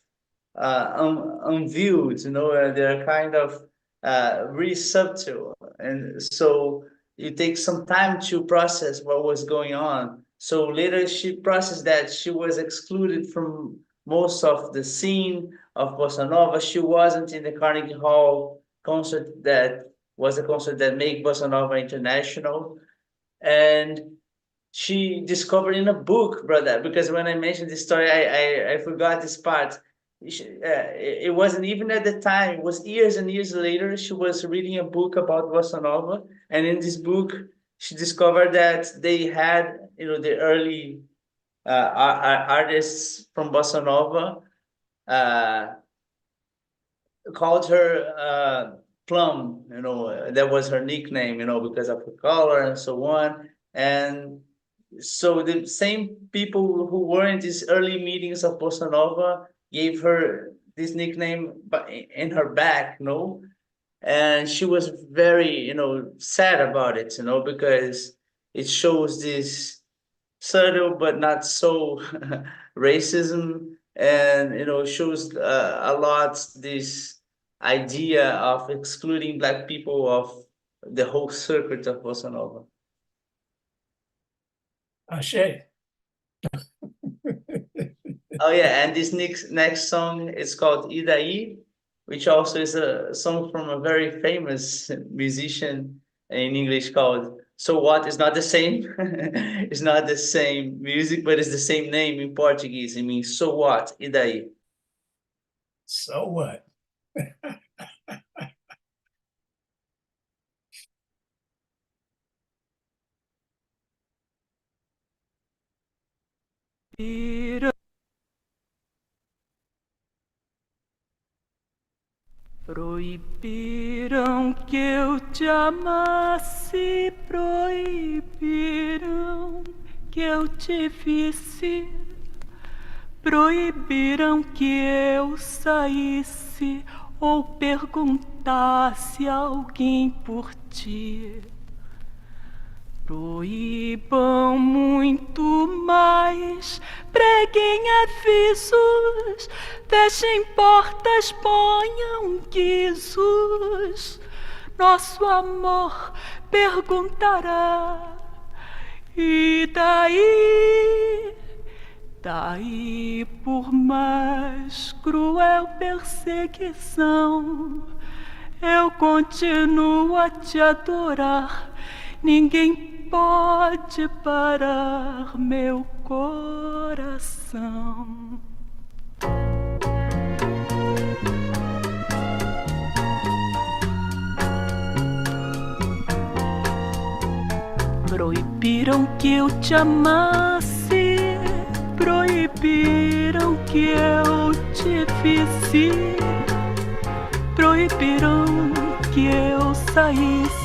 Speaker 4: unviewed, they're kind of really subtle, and so it takes some time to process what was going on. So later she processed that she was excluded from most of the scene of Bossa Nova. She wasn't in the Carnegie Hall concert that was a concert that made Bossa Nova international. And she discovered in a book, brother, because when I mentioned this story, I forgot this part. It wasn't even at the time, it was years and years later. She was reading a book about Bossa Nova, and in this book she discovered that they had, the early artists from Bossa Nova called her Plum, that was her nickname, because of her color and so on. And so the same people who were in these early meetings of Bossa Nova gave her this nickname in her back, and she was very, sad about it, because it shows this subtle but not so racism, and shows a lot this idea of excluding Black people of the whole circuit of Bossa Nova.
Speaker 2: Ashe.
Speaker 4: Oh yeah, and this next song is called Idaí, which also is a song from a very famous musician in English called So what is not the same. It's not the same music, but it's the same name in Portuguese. It means so what? E daí?
Speaker 2: So what?
Speaker 7: Proibiram que eu te amasse, proibiram que eu te visse, proibiram que eu saísse ou perguntasse a alguém por ti. Proíbam muito mais, preguem avisos, fechem portas, ponham guizos. Nosso amor perguntará, e daí? Daí, por mais cruel perseguição, eu continuo a te adorar. Ninguém pode parar meu coração. Proibiram que eu te amasse, proibiram que eu te visse, proibiram que eu saísse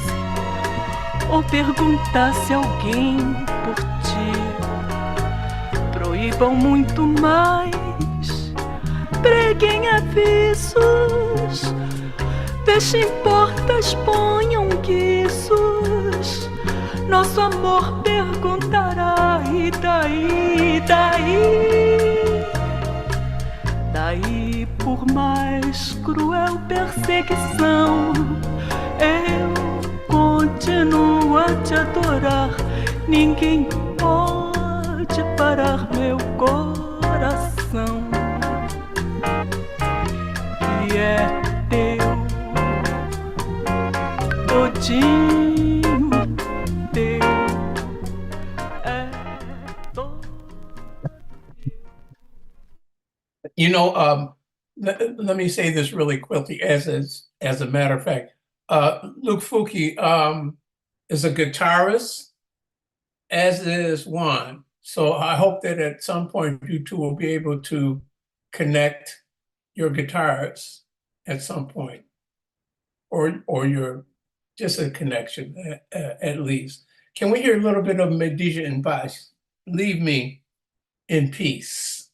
Speaker 7: ou perguntasse a alguém por ti. Proíbam muito mais, preguem avisos, fechem portas, ponham guizos. Nosso amor perguntará, e daí, daí? Daí, por mais cruel perseguição, eu continuo a te adorar. Ninguém pode parar meu coração, que é teu, todinho teu, é todo.
Speaker 2: You know, let me say this really quickly as a matter of fact. Luke Fuki is a guitarist, as is Juan. So I hope that at some point you two will be able to connect your guitars at some point, or your just a connection at least. Can we hear a little bit of Medija in Paz? Leave me in peace.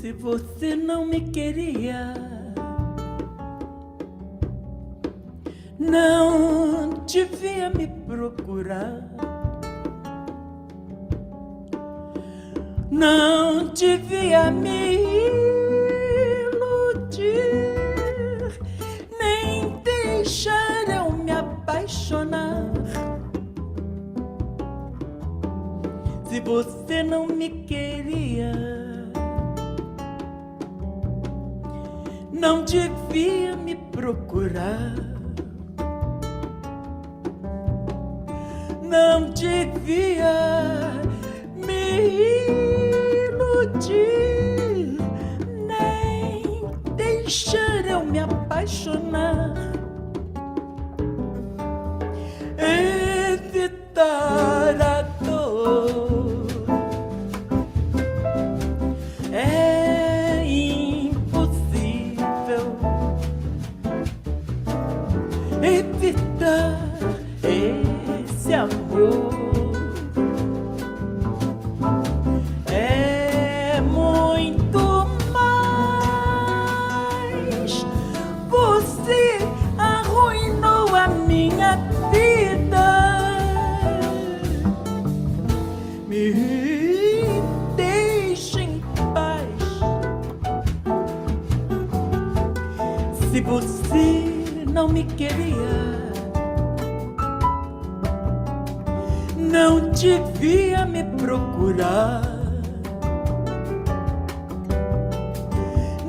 Speaker 7: Se você não me queria, não devia me procurar, não devia me iludir, nem deixar eu me apaixonar. Se você não me queria, não devia me procurar, não devia me iludir, nem deixar eu me apaixonar, evitar a dor. Evitar esse amor é muito mais
Speaker 14: Se você não me queria, não devia me procurar,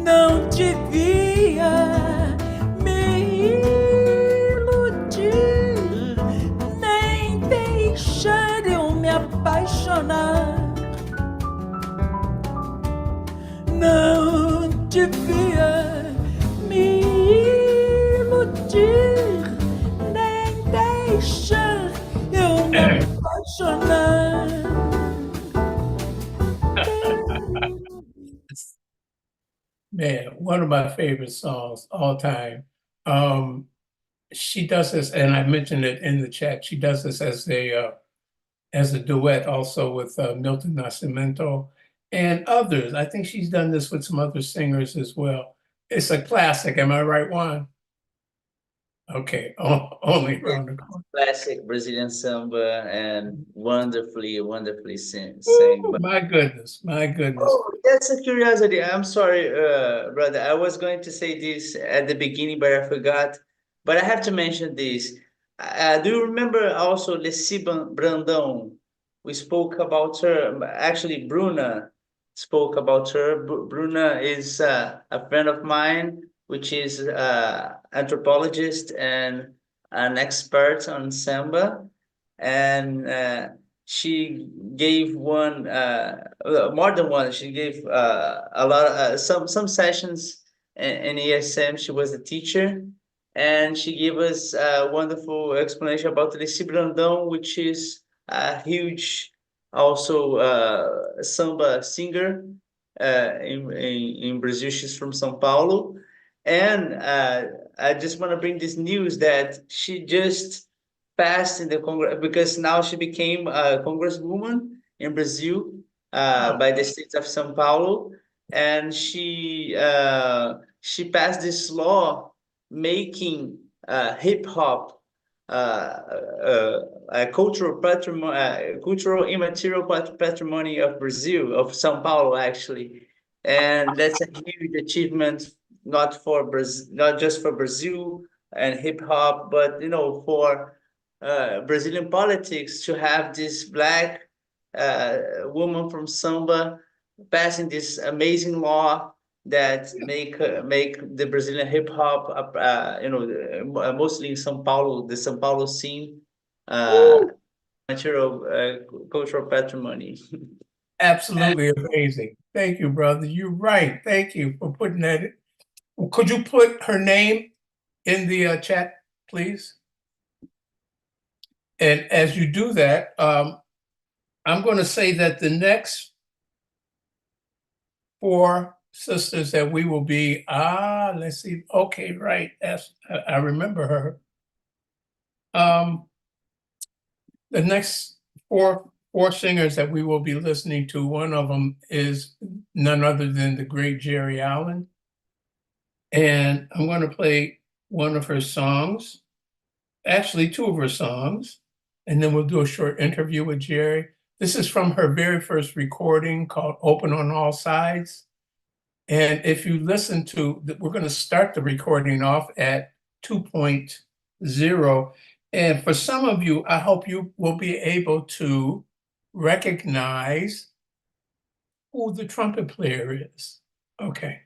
Speaker 14: não devia me iludir, nem deixar eu me apaixonar. Não devia me iludir, nem deixar eu me apaixonar.
Speaker 2: Man, one of my favorite songs all time. She does this, and I mentioned it in the chat. She does this as a duet also with Milton Nascimento and others. I think she's done this with some other singers as well. It's a classic. Am I right, Juan? Okay, only around the corner.
Speaker 4: Classic Brazilian samba and wonderfully sang.
Speaker 2: My goodness, my goodness.
Speaker 4: Oh, that's a curiosity. I'm sorry, brother. I was going to say this at the beginning, but I forgot. But I have to mention this. Do you remember also Leci Brandão? We spoke about her. Actually, Bruna spoke about her. Bruna is a friend of mine, which is anthropologist and an expert on samba, and she gave one more than one. She gave a lot some sessions in ESM. She was a teacher, and she gave us a wonderful explanation about Leci Brandão, which is a huge also samba singer in Brazil. She's from São Paulo. And I just want to bring this news that she just passed in the Congress, because now she became a congresswoman in Brazil by the state of São Paulo, and she passed this law making hip hop a cultural patrimony, cultural immaterial patrimony of Brazil, of São Paulo actually, and that's a huge achievement, not just for Brazil and hip hop, but for Brazilian politics, to have this Black woman from samba passing this amazing law that make the Brazilian hip hop, mostly in São Paulo, the São Paulo scene, material cultural patrimony.
Speaker 2: Absolutely amazing. Thank you, brother. You're right. Thank you for putting that in. Could you put her name in the chat, please? And as you do that, I'm going to say that the next 4 sisters that we will be, let's see. Okay, right. I remember her. The next four singers that we will be listening to, one of them is none other than the great Jerry Allen. And I'm going to play one of her songs, actually 2 of her songs, and then we'll do a short interview with Jerry. This is from her very first recording called Open on All Sides. And if you listen to, we're going to start the recording off at 2.0. And for some of you, I hope you will be able to recognize who the trumpet player is. Okay.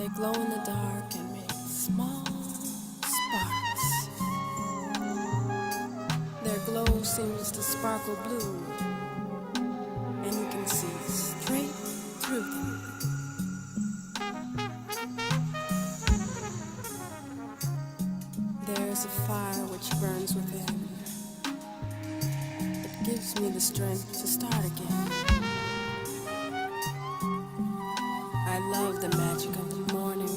Speaker 15: They glow in the dark and make small sparks. Their glow seems to sparkle blue, and you can see straight through them. There's a fire which burns within. It gives me the strength to start again. I love the magic of the morning.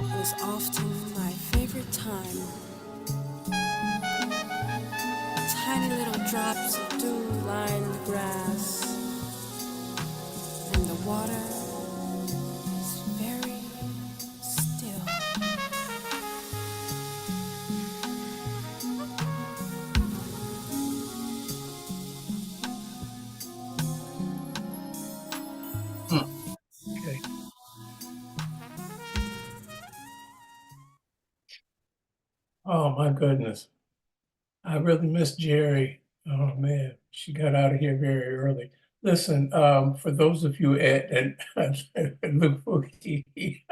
Speaker 15: It is often my favorite time. Tiny little drops of dew line the grass, and the water is very still.
Speaker 2: Okay. Oh my goodness. I really miss Jerry. Oh man, she got out of here very early. Listen, for those of you at Luke Fouki, he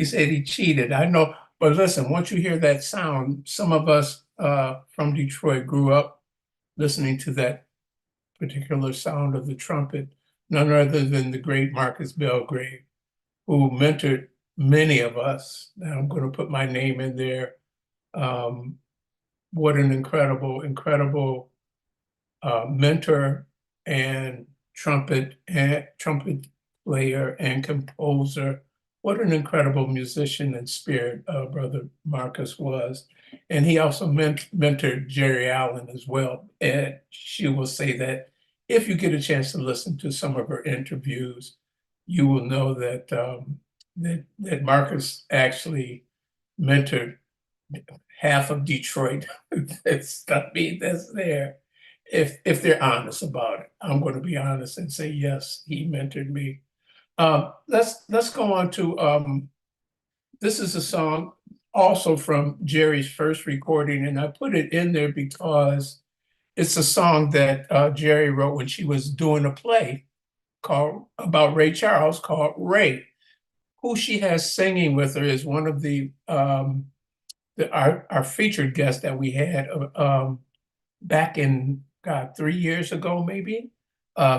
Speaker 2: said he cheated. I know, but listen, once you hear that sound, some of us from Detroit grew up listening to that particular sound of the trumpet, none other than the great Marcus Belgrave, who mentored many of us. Now I'm going to put my name in there. What an incredible mentor and trumpet player and composer. What an incredible musician and spirit Brother Marcus was. And he also mentored Jerry Allen as well. And she will say that if you get a chance to listen to some of her interviews, you will know that that Marcus actually mentored half of Detroit. That's there. If they're honest about it, I'm going to be honest and say yes, he mentored me. Let's go on to this is a song also from Jerry's first recording, and I put it in there because it's a song that Jerry wrote when she was doing a play called about Ray Charles called Ray. Who she has singing with her is one of our featured guest that we had back in 3 years ago, maybe,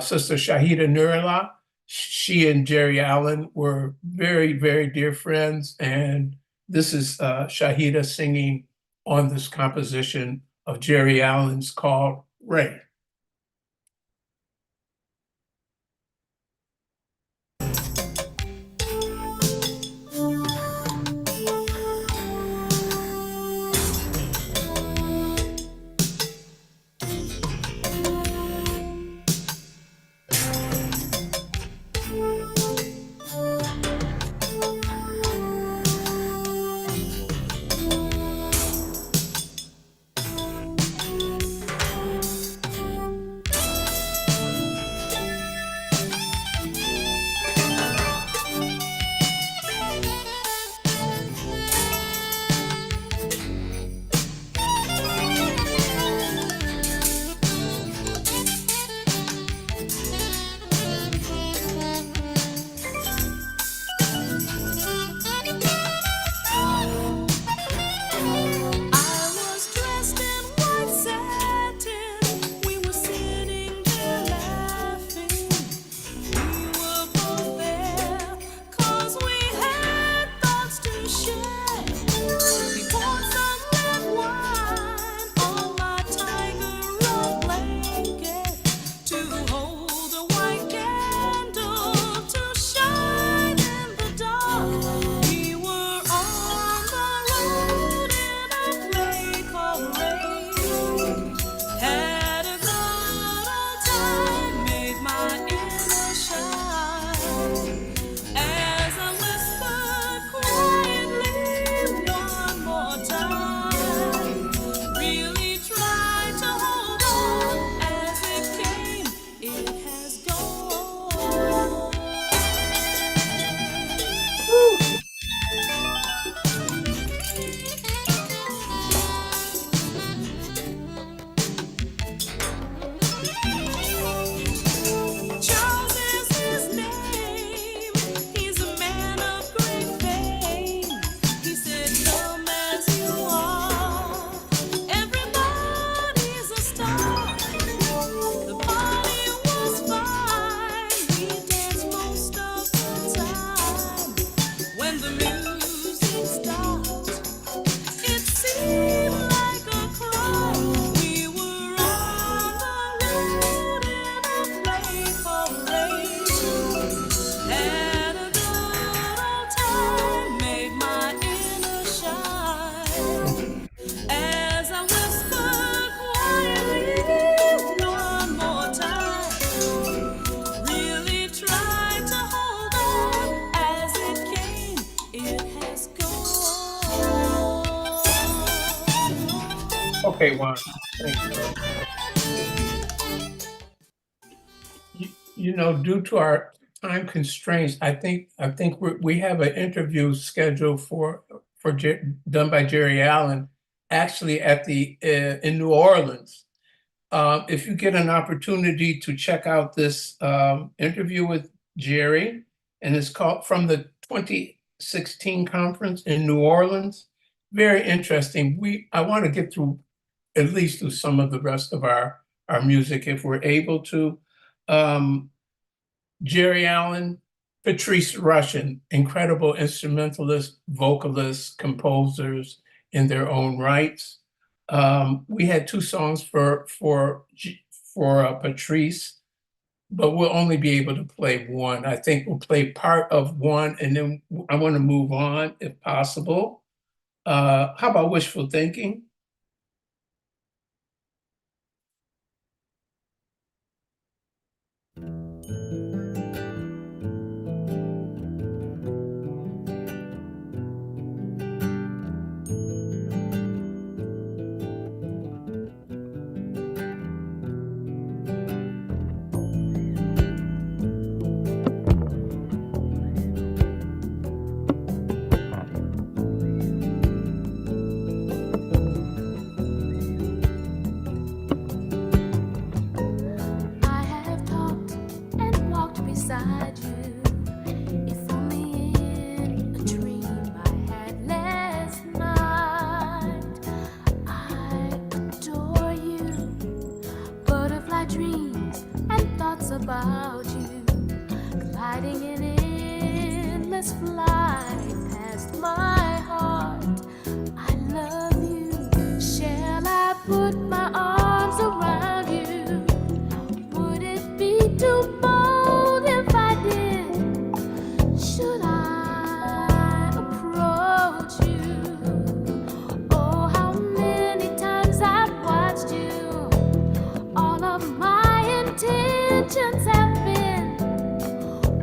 Speaker 2: Sister Shahida Nurullah. She and Jerry Allen were very, very dear friends, and this is Shahida singing on this composition of Jerry Allen's called Ray. Okay, Juan. Thanks. You know, due to our time constraints, I think we have an interview scheduled done by Jerry Allen, actually at the in New Orleans. If you get an opportunity to check out this interview with Jerry, and it's called from the 2016 conference in New Orleans. Very interesting. I want to get through at least through some of the rest of our music if we're able to. Jerry Allen, Patrice Rushen, incredible instrumentalists, vocalists, composers in their own rights. We had two songs for Patrice, but we'll only be able to play one. I think we'll play part of one, and then I want to move on if possible. How about Wishful Thinking?
Speaker 16: About you, gliding in endless flight past my heart. I love you. Shall I put my arms around you? Would it be too bold if I did? Should I approach you? Oh, how many times I've watched you. All of my intentions have been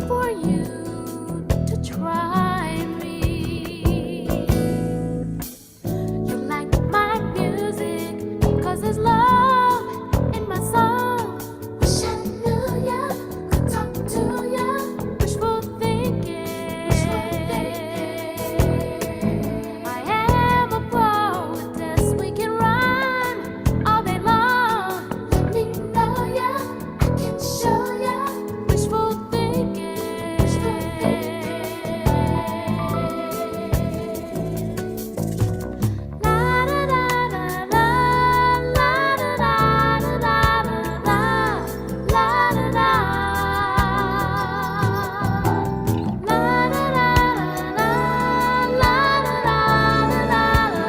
Speaker 16: for you to try me. You like my music, 'cause there's love in my song. Wish I knew ya, could talk to ya. Wishful thinking. I am a poetess, we can rhyme all day long. Let me know ya, I can show ya. Wishful thinking. La da da da da, la da da da da da, la da da. La da da da, la da da da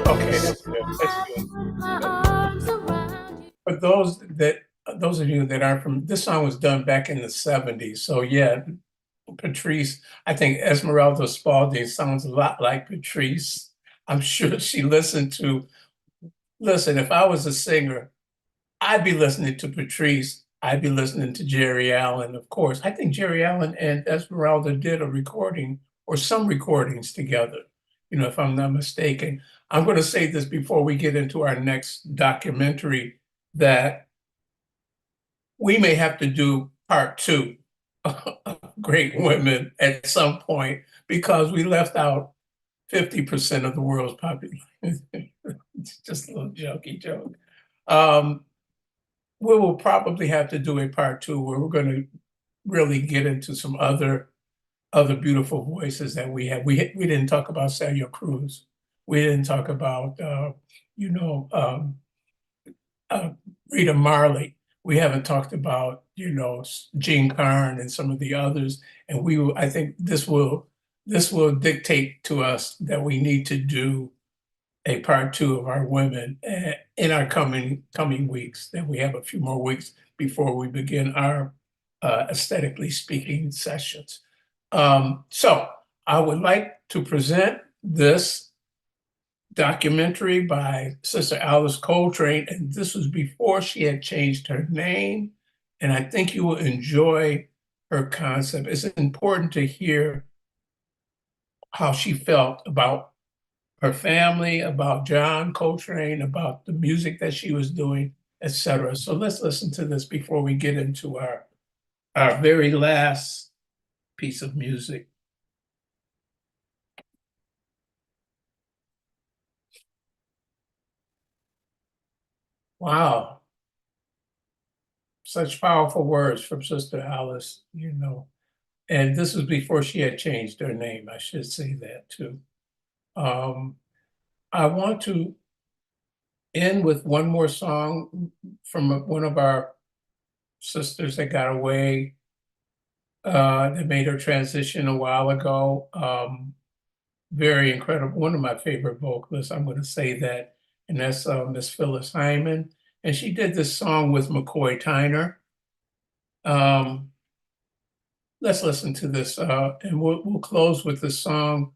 Speaker 2: Okay, that's good. That's good.
Speaker 16: my arms around you.
Speaker 2: For those of you that aren't from, this song was done back in the 70s. So yeah, Patrice, I think Esmeralda Spalding sounds a lot like Patrice. I'm sure she listened to, listen, if I was a singer, I'd be listening to Patrice. I'd be listening to Jerry Allen, of course. I think Jerry Allen and Esmeralda did a recording or some recordings together, you know, if I'm not mistaken. I'm going to say this before we get into our next documentary, that we may have to do part two of Great Women at some point, because we left out 50% of the world's population. It's just a little jokey joke. We will probably have to do a part two where we're going to really get into some other beautiful voices that we have. We didn't talk about Celia Cruz. We didn't talk about Rita Marley. We haven't talked about Jean Carn and some of the others. And I think this will this will dictate to us that we need to do a part 2 of our women in our coming weeks, that we have a few more weeks before we begin our aesthetically speaking sessions. So I would like to present this documentary by Sister Alice Coltrane, and this was before she had changed her name, and I think you will enjoy her concept. It's important to hear how she felt about her family, about John Coltrane, about the music that she was doing, etc. So let's listen to this before we get into our very last piece of music. Wow. Such powerful words from Sister Alice, you know. And this was before she had changed her name, I should say that too. I want to end with one more song from one of our sisters that got away, that made her transition a while ago. Very incredible, one of my favorite vocalists, I'm gonna say that, and that's Miss Phyllis Hyman. And she did this song with McCoy Tyner. Let's listen to this, and we'll close with the song,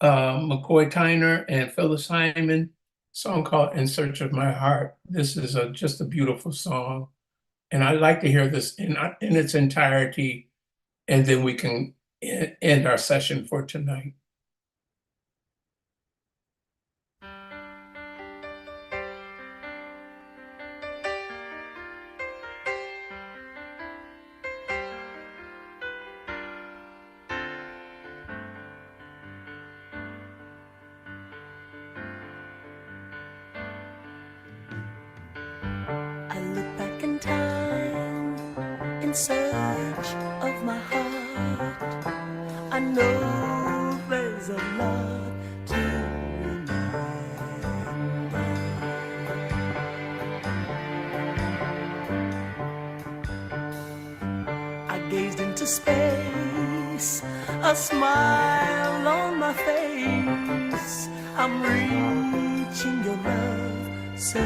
Speaker 2: McCoy Tyner and Phyllis Hyman, song called In Search of My Heart. This is just a beautiful song, and I'd like to hear this in its entirety, and then we can end our session for tonight.
Speaker 14: In search of my heart, I know there's a lot to remember. I gazed into space, a smile on my face. I'm reaching your love so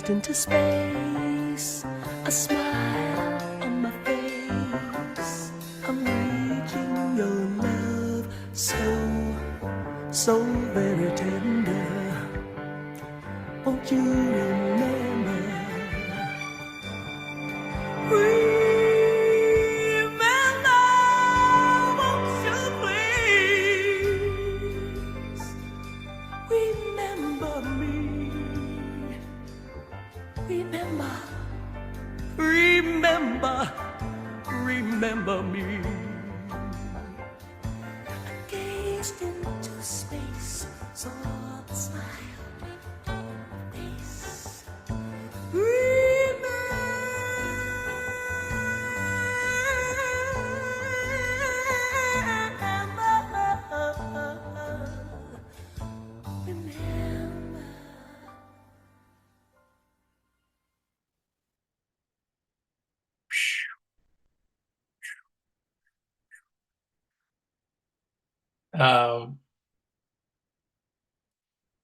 Speaker 14: gazed into space, a smile on my face. I'm reaching your love so very tender. Won't you remember? Remember, won't you please remember me? Remember me. I gazed into space, saw the smile on my face.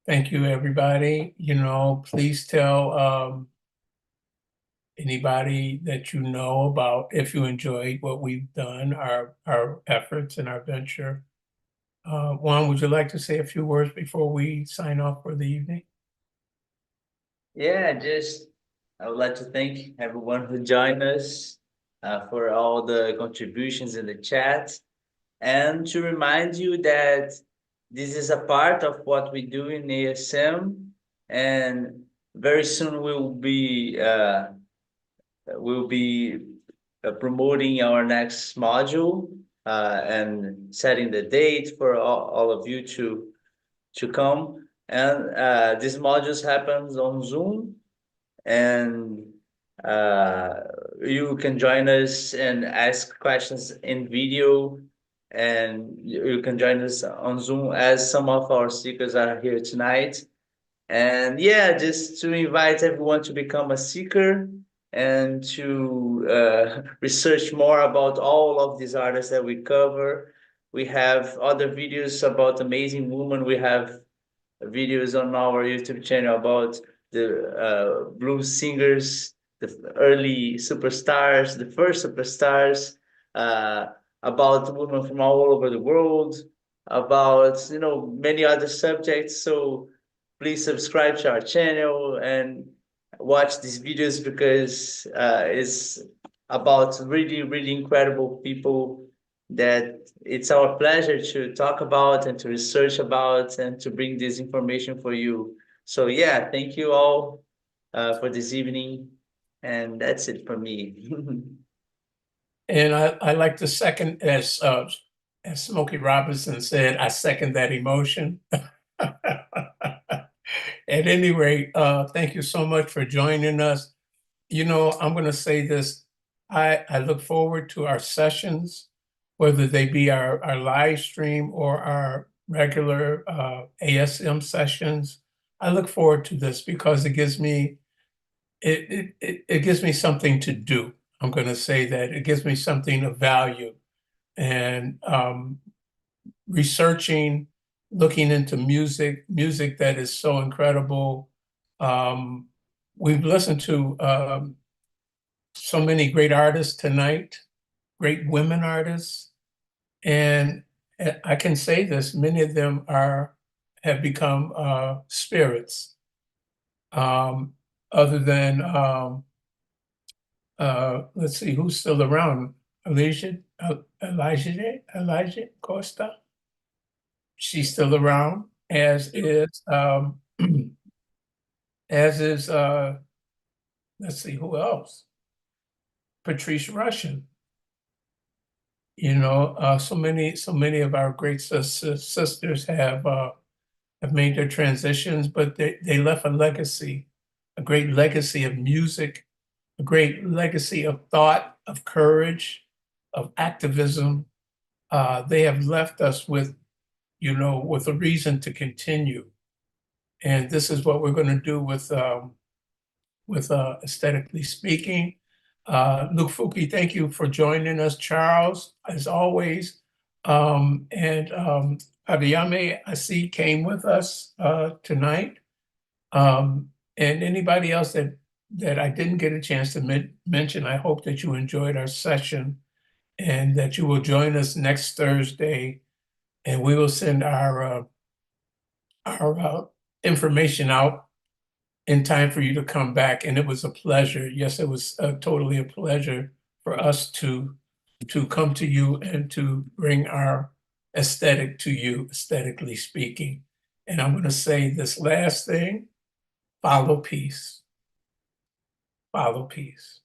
Speaker 2: Thank you, everybody. Please tell anybody that you know about if you enjoyed what we've done, our efforts and our venture. Juan, would you like to say a few words before we sign off for the evening?
Speaker 4: Yeah, I would like to thank everyone who joined us for all the contributions in the chat, and to remind you that this is a part of what we do in ASM, and very soon we'll be promoting our next module and setting the date for all of you to come. And this modules happens on Zoom, and you can join us and ask questions in video, and you can join us on Zoom, as some of our speakers are here tonight. And yeah, just to invite everyone to become a seeker and to research more about all of these artists that we cover. We have other videos about amazing women. We have videos on our YouTube channel about the blues singers, the early superstars, the first superstars, about women from all over the world, about many other subjects. So please subscribe to our channel and watch these videos, because it's about really, really incredible people that it's our pleasure to talk about and to research about and to bring this information for you. So yeah, thank you all for this evening, and that's it for me.
Speaker 2: And I like to second, as Smokey Robinson said, I second that emotion. At any rate, thank you so much for joining us. I'm going to say this. I look forward to our sessions, whether they be our live stream or our regular ASM sessions. I look forward to this because it gives me something to do. I'm going to say that it gives me something of value, and researching, looking into music that is so incredible. We've listened to so many great artists tonight, great women artists, and I can say this: many of them have become spirits. Other than let's see, who's still around? Elijah Costa. She's still around, as is let's see, who else? Patrice Rushen. So many of our great sisters have made their transitions, but they left a legacy, a great legacy of music, a great legacy of thought, of courage, of activism. They have left us with a reason to continue. And this is what we're going to do with Aesthetically Speaking. Luke Fuki, thank you for joining us. Charles, as always. And Adiyame, I see, came with us tonight. And anybody else that I didn't get a chance to mention, I hope that you enjoyed our session and that you will join us next Thursday, and we will send our information out in time for you to come back. And it was a pleasure. Yes, it was totally a pleasure for us to come to you and to bring our aesthetic to you, aesthetically speaking. And I'm going to say this last thing: follow peace. Follow peace.